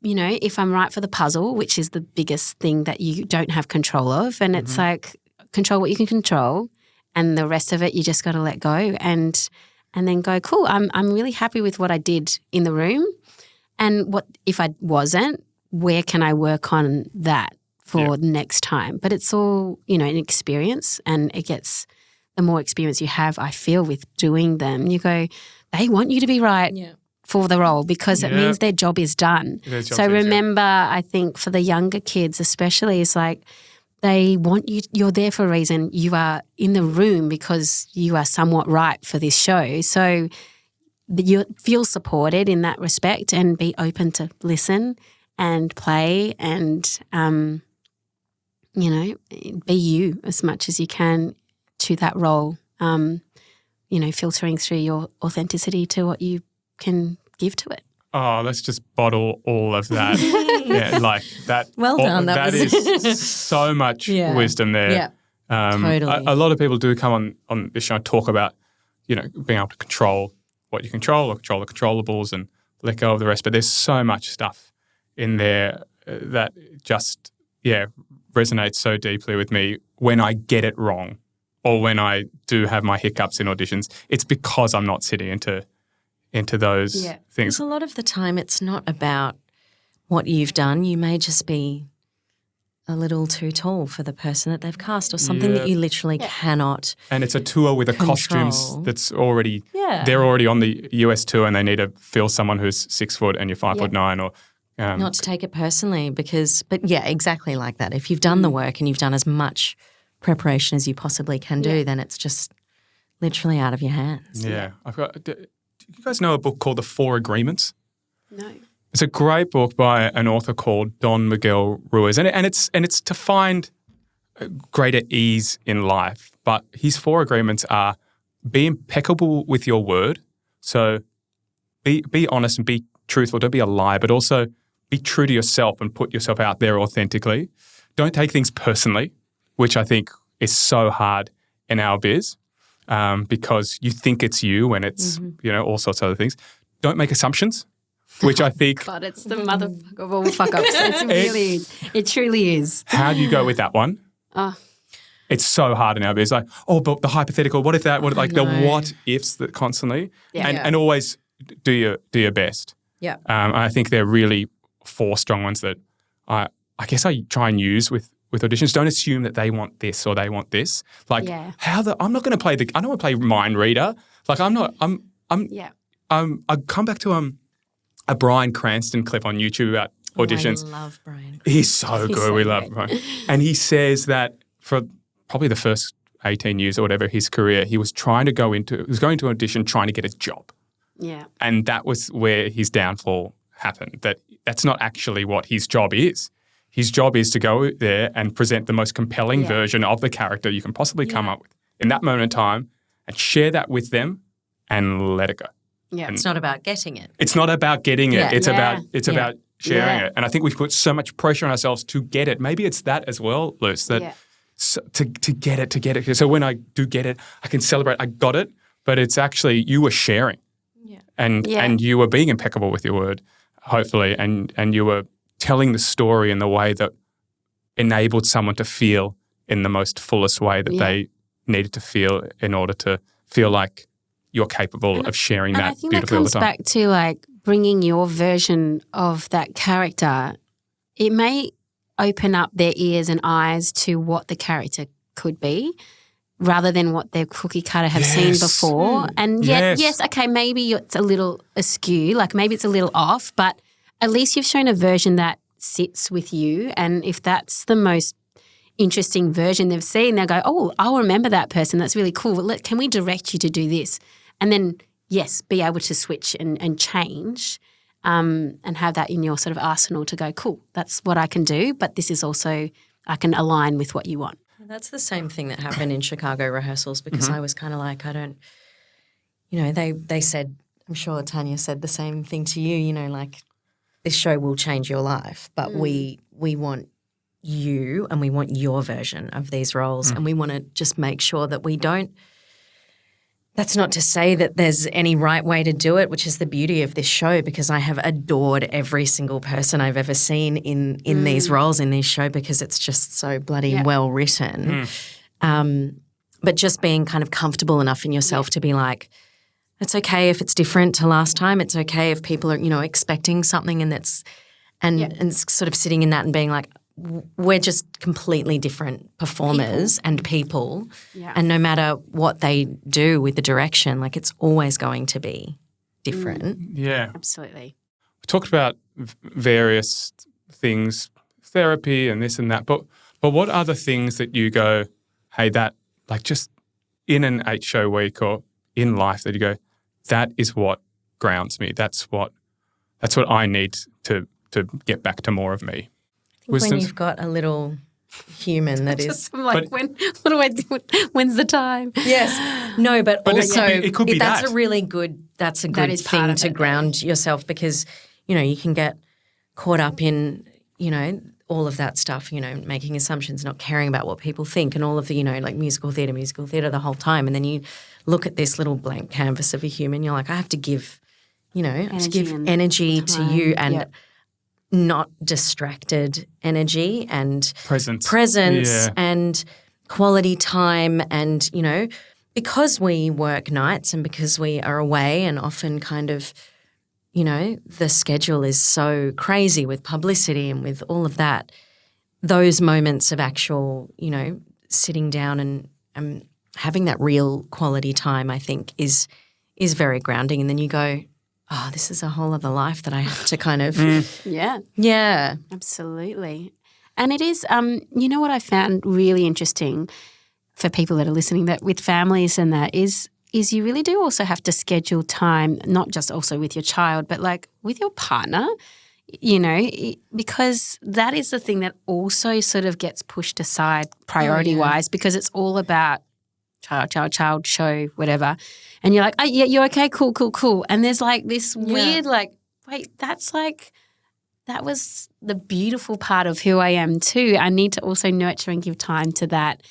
if I'm right for the puzzle, which is the biggest thing that you don't have control of, and it's like control what you can control, and the rest of it you just got to let go and then go, cool, I'm really happy with what I did in the room. And what if I wasn't, where can I work on that for next time? But it's all, an experience, and it gets, the more experience you have, I feel, with doing them, you go, they want you to be right for the role because it means their job is done. So remember, I think for the younger kids especially, it's like they want you, you're there for a reason. You are in the room because you are somewhat right for this show. So you feel supported in that respect and be open to listen and play and, be you as much as you can to that role, filtering through your authenticity to what you can give to it. Oh, let's just bottle all of that. Like that. Well done. That is so much wisdom there. Yeah, totally. A lot of people do come on this show and talk about, being able to control what you control or control the controllables and let go of the rest. But there's so much stuff in there that just, resonates so deeply with me when I get it wrong or when I do have my hiccups in auditions. It's because I'm not sitting into those things. Because a lot of the time it's not about what you've done. You may just be a little too tall for the person that they've cast or something that you literally cannot And it's a tour with a costumes that's already they're already on the US tour and they need to fill someone who's 6 foot and you're 5'9" or not to take it personally but exactly like that. If you've done the work and you've done as much preparation as you possibly can do, then it's just literally out of your hands. Yeah. Do you guys know a book called The 4 Agreements? No. It's a great book by an author called Don Miguel Ruiz, and it's to find greater ease in life. But his 4 agreements are: be impeccable with your word, so be honest and be truthful. Don't be a liar, but also be true to yourself and put yourself out there authentically. Don't take things personally, which I think is so hard in our biz because you think it's you when it's all sorts of other things. Don't make assumptions. Which I think... God, it's the motherfucker of all fuck-ups. It really is. It truly is. How do you go with that one? It's so hard in our biz. Like, but the hypothetical, what if that, the what-ifs that constantly. And always do your best. Yeah. I think they're really 4 strong ones that I guess I try and use with auditions. Don't assume that they want this or they want this. I'm not going to play I don't want to play mind reader. Like I'm I come back to a Bryan Cranston clip on YouTube about auditions. I love Bryan. He's so good. so We love good. Bryan. And he says that for probably the first 18 years or whatever his career, he was going to audition trying to get a job. Yeah. And that was where his downfall happened. That's not actually what his job is. His job is to go there and present the most compelling version of the character you can possibly come up with in that moment in time and share that with them and let it go. Yeah. It's not about getting it. It's not about getting it. Yeah. It's Yeah. about sharing Yeah. it. And I think we put so much pressure on ourselves to get it. Maybe it's that as well, Luce, that to get it. So when I do get it, I can celebrate. I got it, but it's actually you were sharing. Yeah. And you were being impeccable with your word, hopefully, and you were telling the story in the way that enabled someone to feel in the most fullest way that they needed to feel in order to feel like you're capable of sharing that beautifully all the time. And I think that comes back to like bringing your version of that character. It may open up their ears and eyes to what the character could be rather than what their cookie cutter have seen before. And yet, yes, okay, maybe it's a little askew, like maybe it's a little off, but at least you've shown a version that sits with you. And if that's the most interesting version they've seen, they'll go, oh, I'll remember that person. That's really cool. Can we direct you to do this? And then, yes, be able to switch and change and have that in your sort of arsenal to go, cool, that's what I can do, but this is also, I can align with what you want. That's the same thing that happened in Chicago rehearsals because I was kind of like, they said, I'm sure Tanya said the same thing to you, like this show will change your life, but we want you and we want your version of these roles and we want to just make sure that we don't. That's not to say that there's any right way to do it, which is the beauty of this show because I have adored every single person I've ever seen in these roles in this show because it's just so bloody well written. But just being kind of comfortable enough in yourself to be like, it's okay if it's different to last time. It's okay if people are, expecting something and and sort of sitting in that and being like, we're just completely different performers and people. Yeah. And no matter what they do with the direction, like it's always going to be different. Yeah. Absolutely. We talked about various things, therapy and this and that, but what are the things that you go, hey, that like just in an 8-show week or in life that you go, that is what grounds me. That's what I need to get back to more of me. When you've got a little human that is like, what do I do? When's the time? Yes. No, but also it could be that's that. a really good thing to ground yourself because, you can get caught up in, all of that stuff, making assumptions, not caring about what people think and all of the, like musical theatre the whole time. And then you look at this little blank canvas of a human, you're like, I have to give, energy to you and not distracted energy and presence and quality time and, because we work nights and because we are away and often kind of, the schedule is so crazy with publicity and with all of that, those moments of actual, sitting down and having that real quality time, I think is very grounding. And then you go, oh, this is a whole other life that I have to kind of Yeah. Absolutely. And it is, what I found really interesting for people that are listening that with families and that is you really do also have to schedule time, not just also with your child, but like with your partner, because that is the thing that also sort of gets pushed aside priority-wise because it's all about child, show, whatever. And you're like, oh, yeah, you're okay, cool. And there's like this weird like, wait, that's like, that was the beautiful part of who I am too. I need to also nurture and give time to that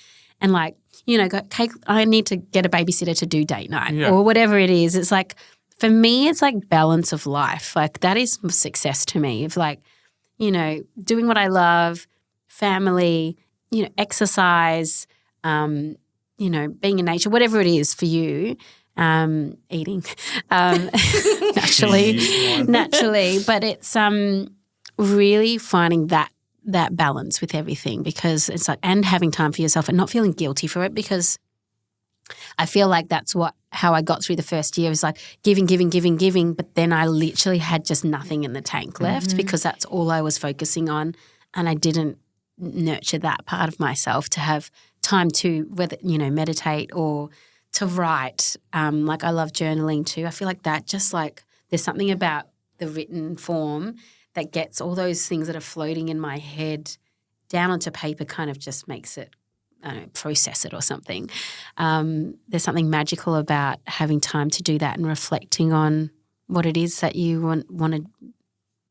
and like, go, okay, I need to get a babysitter to do date night or whatever it is. It's like, for me, it's like balance of life. Like that is success to me of like, doing what I love, family, exercise, being in nature, whatever it is for you, eating, naturally. But it's really finding that balance with everything because it's like, and having time for yourself and not feeling guilty for it because I feel like that's how I got through the first year, was like giving, but then I literally had just nothing in the tank left because that's all I was focusing on, and I didn't nurture that part of myself to have time to meditate or to write. Like I love journaling too. I feel like that just like there's something about the written form that gets all those things that are floating in my head down onto paper, kind of just makes it, I don't know, process it or something. There's something magical about having time to do that and reflecting on what it is that you want to,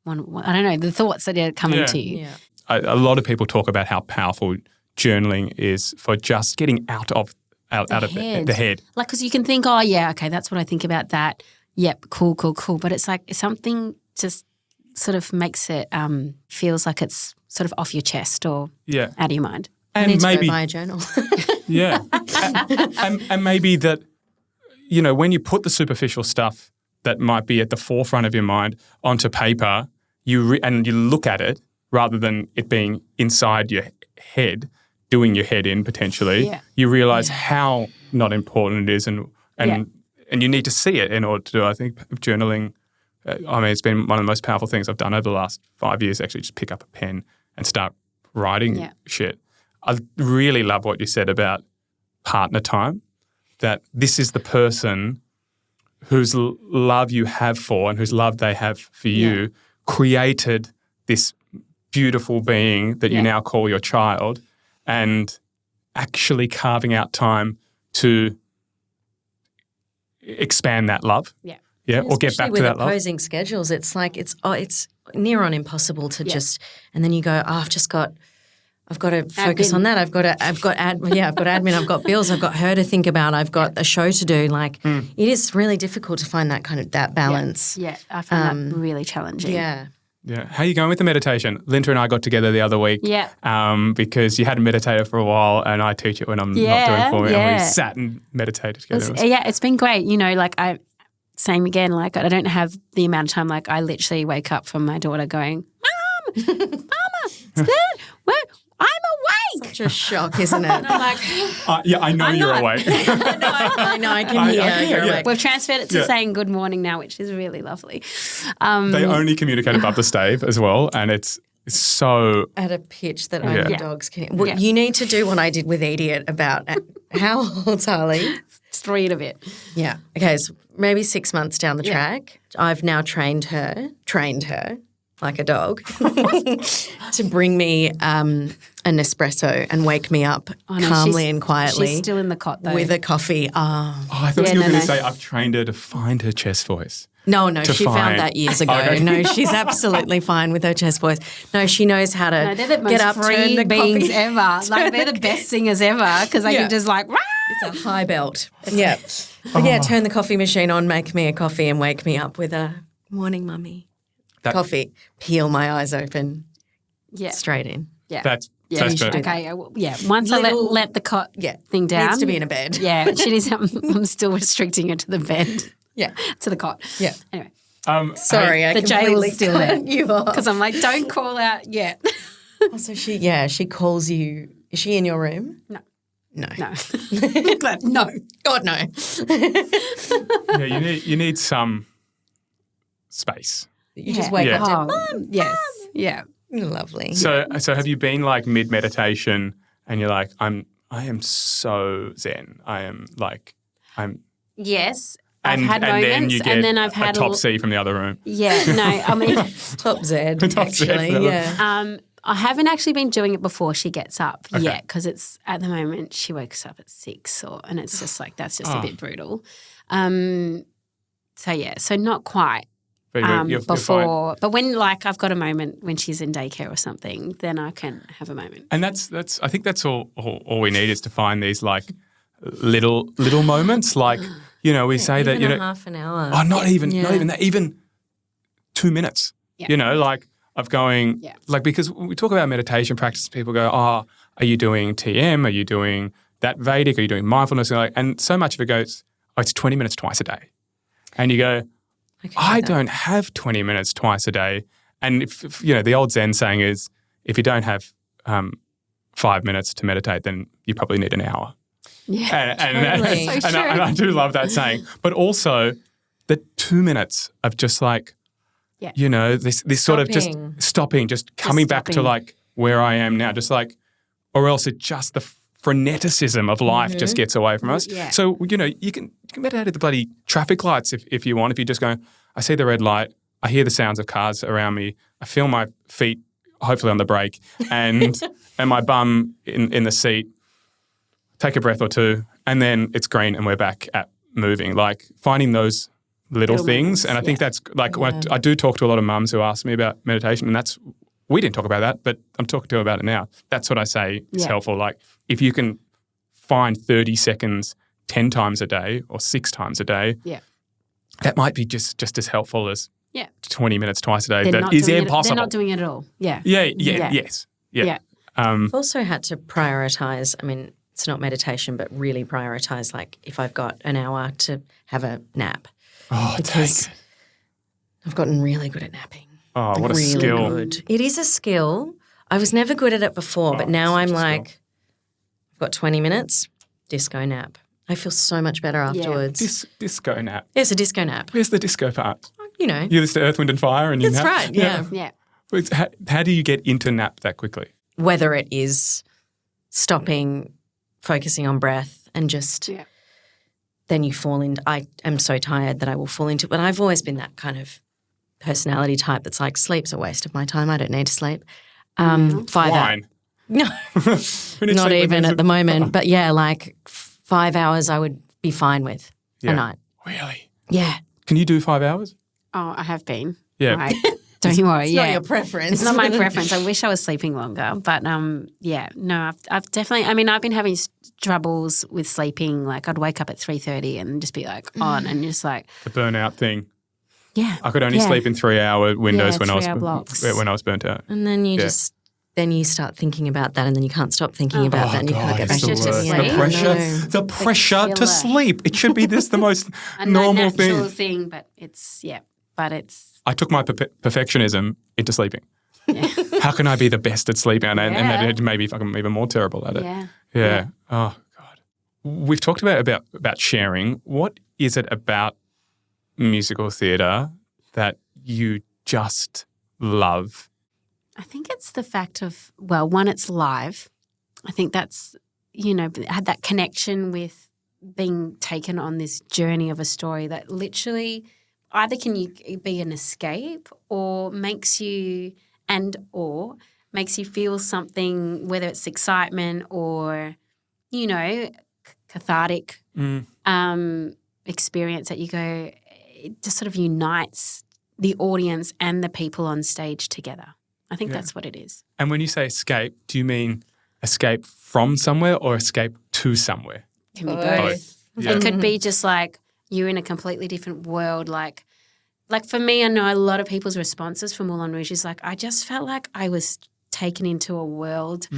I don't know, the thoughts that are coming to you. Yeah. A lot of people talk about how powerful journaling is for just getting out of the head. Like, because you can think, oh, yeah, okay, that's what I think about that. Yep, cool. But it's like something just sort of makes it, feels like it's sort of off your chest or out of your mind. And I need to go buy a journal. Yeah. and maybe that, when you put the superficial stuff that might be at the forefront of your mind onto paper, and you look at it rather than it being inside your head, doing your head in potentially, you realise how not important it is and you need to see it in order to do, I think, journaling. It's been one of the most powerful things I've done over the last 5 years, actually just pick up a pen and start writing shit. I really love what you said about partner time, that this is the person whose love you have for and whose love they have for you created this beautiful being that you now call your child, and actually carving out time to expand that love. Yeah, or get back to that love. With opposing schedules, it's like it's near on impossible to just, and then you go, I've got to focus on that. I've got admin, I've got bills, I've got her to think about, I've got a show to do. Like it is really difficult to find that balance. Yeah, I find that really challenging. Yeah. Yeah. How are you going with the meditation? Linda and I got together the other week because you hadn't meditated for a while and I teach it when I'm not doing form and we sat and meditated together. It's been great. Same again, like I don't have the amount of time, like I literally wake up from my daughter going, Mama, it's good. I'm awake. Such a shock, isn't it? And I'm like, I know you're awake. I know, I can hear you're awake. We've transferred it to saying good morning now, which is really lovely. They only communicate above the stave as well, and it's so at a pitch that only dogs can. Well, you need to do what I did with Idiot about how old's Harley? 3 and a bit. Yeah. Okay, so maybe 6 months down the track, I've now trained her like a dog to bring me an espresso and wake me up calmly and quietly. She's still in the cot though. With a coffee. I thought you were going to say I've trained her to find her chest voice. No, she found that years ago. Okay. No, she's absolutely fine with her chest voice. No, she knows how to get up, turn the beings coffee. Ever. Like they're the best singers ever because they can just like, Rah! It's a high belt. Turn the coffee machine on, make me a coffee and wake me up with a morning, mummy. Coffee, peel my eyes open, straight in. Yeah. That's okay. Once I let the cot thing down. Needs to be in a bed. Yeah, she needs. I'm still restricting her to the bed. Yeah. To the cot. Yeah. Anyway. Sorry, I the completely jail's still there. You off. Because I'm like, don't call out yet. So she calls you. Is she in your room? No. No. No. God, no. You need some space. You just wake up to, Mom, yes. Mom. Yeah. Lovely. So have you been like mid-meditation and you're like, I am so zen. Yes. I've had moments then you get and then I've had a top C from the other room. Yeah, no, I mean top Z actually. I haven't actually been doing it before she gets up yet because it's at the moment she wakes up at 6 and it's just like that's just a bit brutal. So not quite. You're before, but when like I've got a moment when she's in daycare or something, then I can have a moment. And that's I think that's all we need is to find these like little moments. Like we say that half an hour. Oh, not even that. Even 2 minutes. Yeah. Like of going like because when we talk about meditation practice, people go, "Oh, are you doing TM? Are you doing that Vedic? Are you doing mindfulness?" And so much of it goes, "Oh, it's 20 minutes twice a day," and you go. I don't have 20 minutes twice a day. And if the old Zen saying is if you don't have 5 minutes to meditate, then you probably need an hour. Yeah, totally. So and true. I do love that saying. But also the 2 minutes of just like, Yeah. you know, this sort of just Stopping. stopping, just coming back to stopping. like where I am now, just like, or else it just the freneticism of life just gets away from us. Yeah. So, you know, you can meditate at the bloody traffic lights if you want. If you just go, I see the red light, I hear the sounds of cars around me, I feel my feet hopefully on the brake and my bum in the seat, take a breath or two, and then it's green and we're back at moving. Like finding those little things. moments, And I think yeah. that's like when I do talk to a lot of mums who ask me about meditation, and we didn't talk about that, but I'm talking to them about it now. That's what I say is Yeah. helpful. Like if you can find 30 seconds 10 times a day or 6 times a day, Yeah. that might be just as helpful as Yeah. 20 minutes twice a day. They're That not is doing impossible. They're not doing it at all. Yeah. Yeah. Yeah. Yes. Yeah. Yeah. I've also had to prioritize. I mean, it's not meditation, but really prioritize. Like if I've got an hour to have a nap, Oh, because I've gotten really good at napping. Oh, what a really skill. good. It is a skill. I was never good at it before, but now I'm such a skill. like, I've got 20 minutes, disco nap. I feel so much better afterwards. Disco nap. It's a disco nap. Where's the disco part? You know, You listen to Earth, Wind and Fire and you that's nap? right. Yeah. Yeah. But how do you get into nap that quickly? Whether it is stopping, focusing on breath, and just Yeah. then you fall into. I am so tired that I will fall into. But I've always been that kind of personality type that's like sleep's a waste of my time. I don't need to sleep. 5 hours. Wine. No, Who needs not sleep even when at the moment. But yeah, like 5 hours I would be fine with Yeah. a night. Really? Yeah. Can you do 5 hours? Oh, I have been. Yeah. Like, don't you worry. Not Yeah. your preference. It's not my preference. I wish I was sleeping longer, but yeah, no, I've definitely. I mean, I've been having troubles with sleeping. Like, I'd wake up at 3:30 and just be like on, and just like, The burnout thing. yeah, I could only Yeah. sleep in 3-hour windows Yeah, when I was 3-hour blocks. burnt out. And then you Yeah. just then you start thinking about that, and then you can't stop thinking about that, and you can't get back it's the into worst. it. sleep. The pressure, No. the pressure to killer. sleep. It should be this the most a normal natural thing. thing, but it's but it's I took my perfectionism into sleeping. How can I be the best at sleeping? And Yeah. that maybe if I'm even more terrible at it. yeah. Yeah. Oh God. We've talked about sharing. What is it about musical theatre that you just love? I think it's the fact of, well, one, it's live. I think that's, had that connection with being taken on this journey of a story that literally either can you be an escape or makes you feel something, whether it's excitement or, cathartic experience that you go, it just sort of unites the audience and the people on stage together. I think that's what it is. And when you say escape, do you mean escape from somewhere or escape to somewhere? It can be Both. both. Yeah. It could be just like you're in a completely different world. Like for me, I know a lot of people's responses from Moulin Rouge is like, I just felt like I was taken into a world.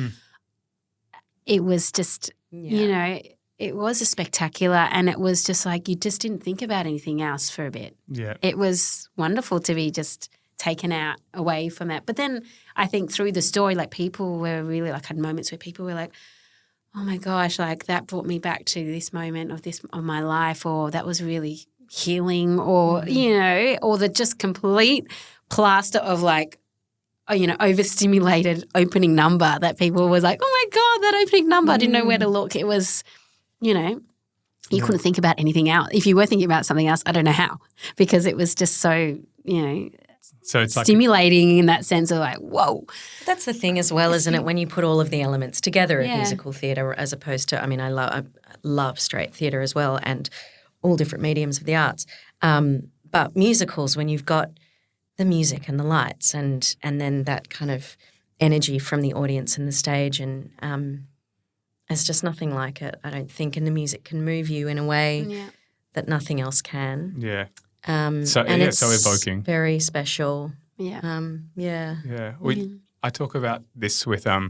It was just, it was a spectacular, and it was just like you just didn't think about anything else for a bit. Yeah. It was wonderful to be just taken out away from that. But then I think through the story, like people were really like had moments where people were like, oh my gosh, like that brought me back to this moment of my life, or that was really healing, or, or the just complete plaster of like, overstimulated opening number that people was like, oh my God, that opening number, I didn't know where to look. It was, you couldn't think about anything else. If you were thinking about something else, I don't know how, because it was just so, So it's like stimulating in that sense of like, whoa. That's the thing as well, isn't it? When you put all of the elements together of Yeah. musical theatre, as opposed to, I love straight theatre as well, and all different mediums of the arts. But musicals, when you've got the music and the lights and then that kind of energy from the audience and the stage, and there's just nothing like it, I don't think. And the music can move you in a way that nothing else can. yeah. And so it's so evoking. very special. Yeah. Yeah. Yeah. I talk about this with I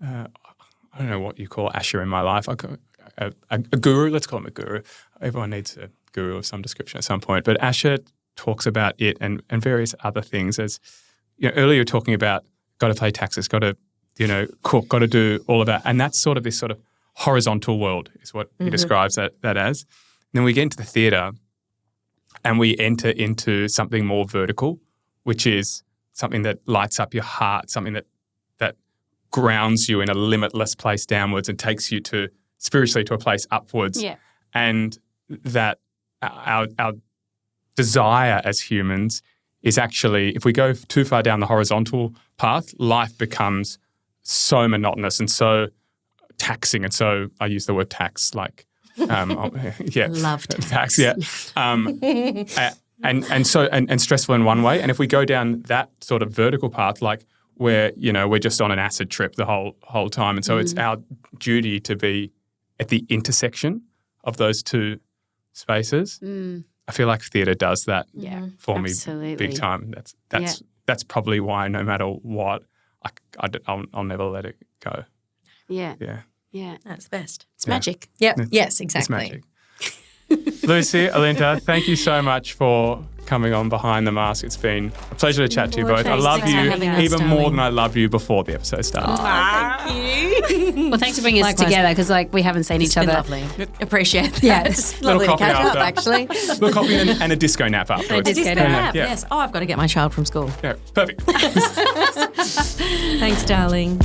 don't know what you call Asher in my life. I call a guru. Let's call him a guru. Everyone needs a guru of some description at some point. But Asher talks about it and various other things. As earlier, talking about got to pay taxes, got to cook, got to do all of that, and that's sort of this sort of horizontal world is what he describes that as. And then we get into the theatre and we enter into something more vertical, which is something that lights up your heart, something that grounds you in a limitless place downwards and takes you to spiritually to a place upwards. Yeah. And that our desire as humans is actually, if we go too far down the horizontal path, life becomes so monotonous and so taxing. And so I use the word tax like, Love tax. Yeah. And stressful in one way. And if we go down that sort of vertical path, like where, we're just on an acid trip the whole time. And so it's our duty to be at the intersection of those two spaces. I feel like theatre does that for absolutely. me big time. That's probably why no matter what, I'll never let it go. Yeah. Yeah. Yeah. That's the best. It's magic. Yep. Yes, exactly. It's magic. Lucy, Alinta, thank you so much for coming on Behind the Mask. It's been a pleasure to chat to you both. I love you even more than I loved you before the episode started. Thank you. Well, thanks for bringing us together because we haven't seen each other. Lovely. Appreciate that. Yeah. It's lovely to catch up, actually. Little coffee and a disco nap afterwards. A disco nap, yes. Oh, I've got to get my child from school. Yeah, perfect. Thanks, darling.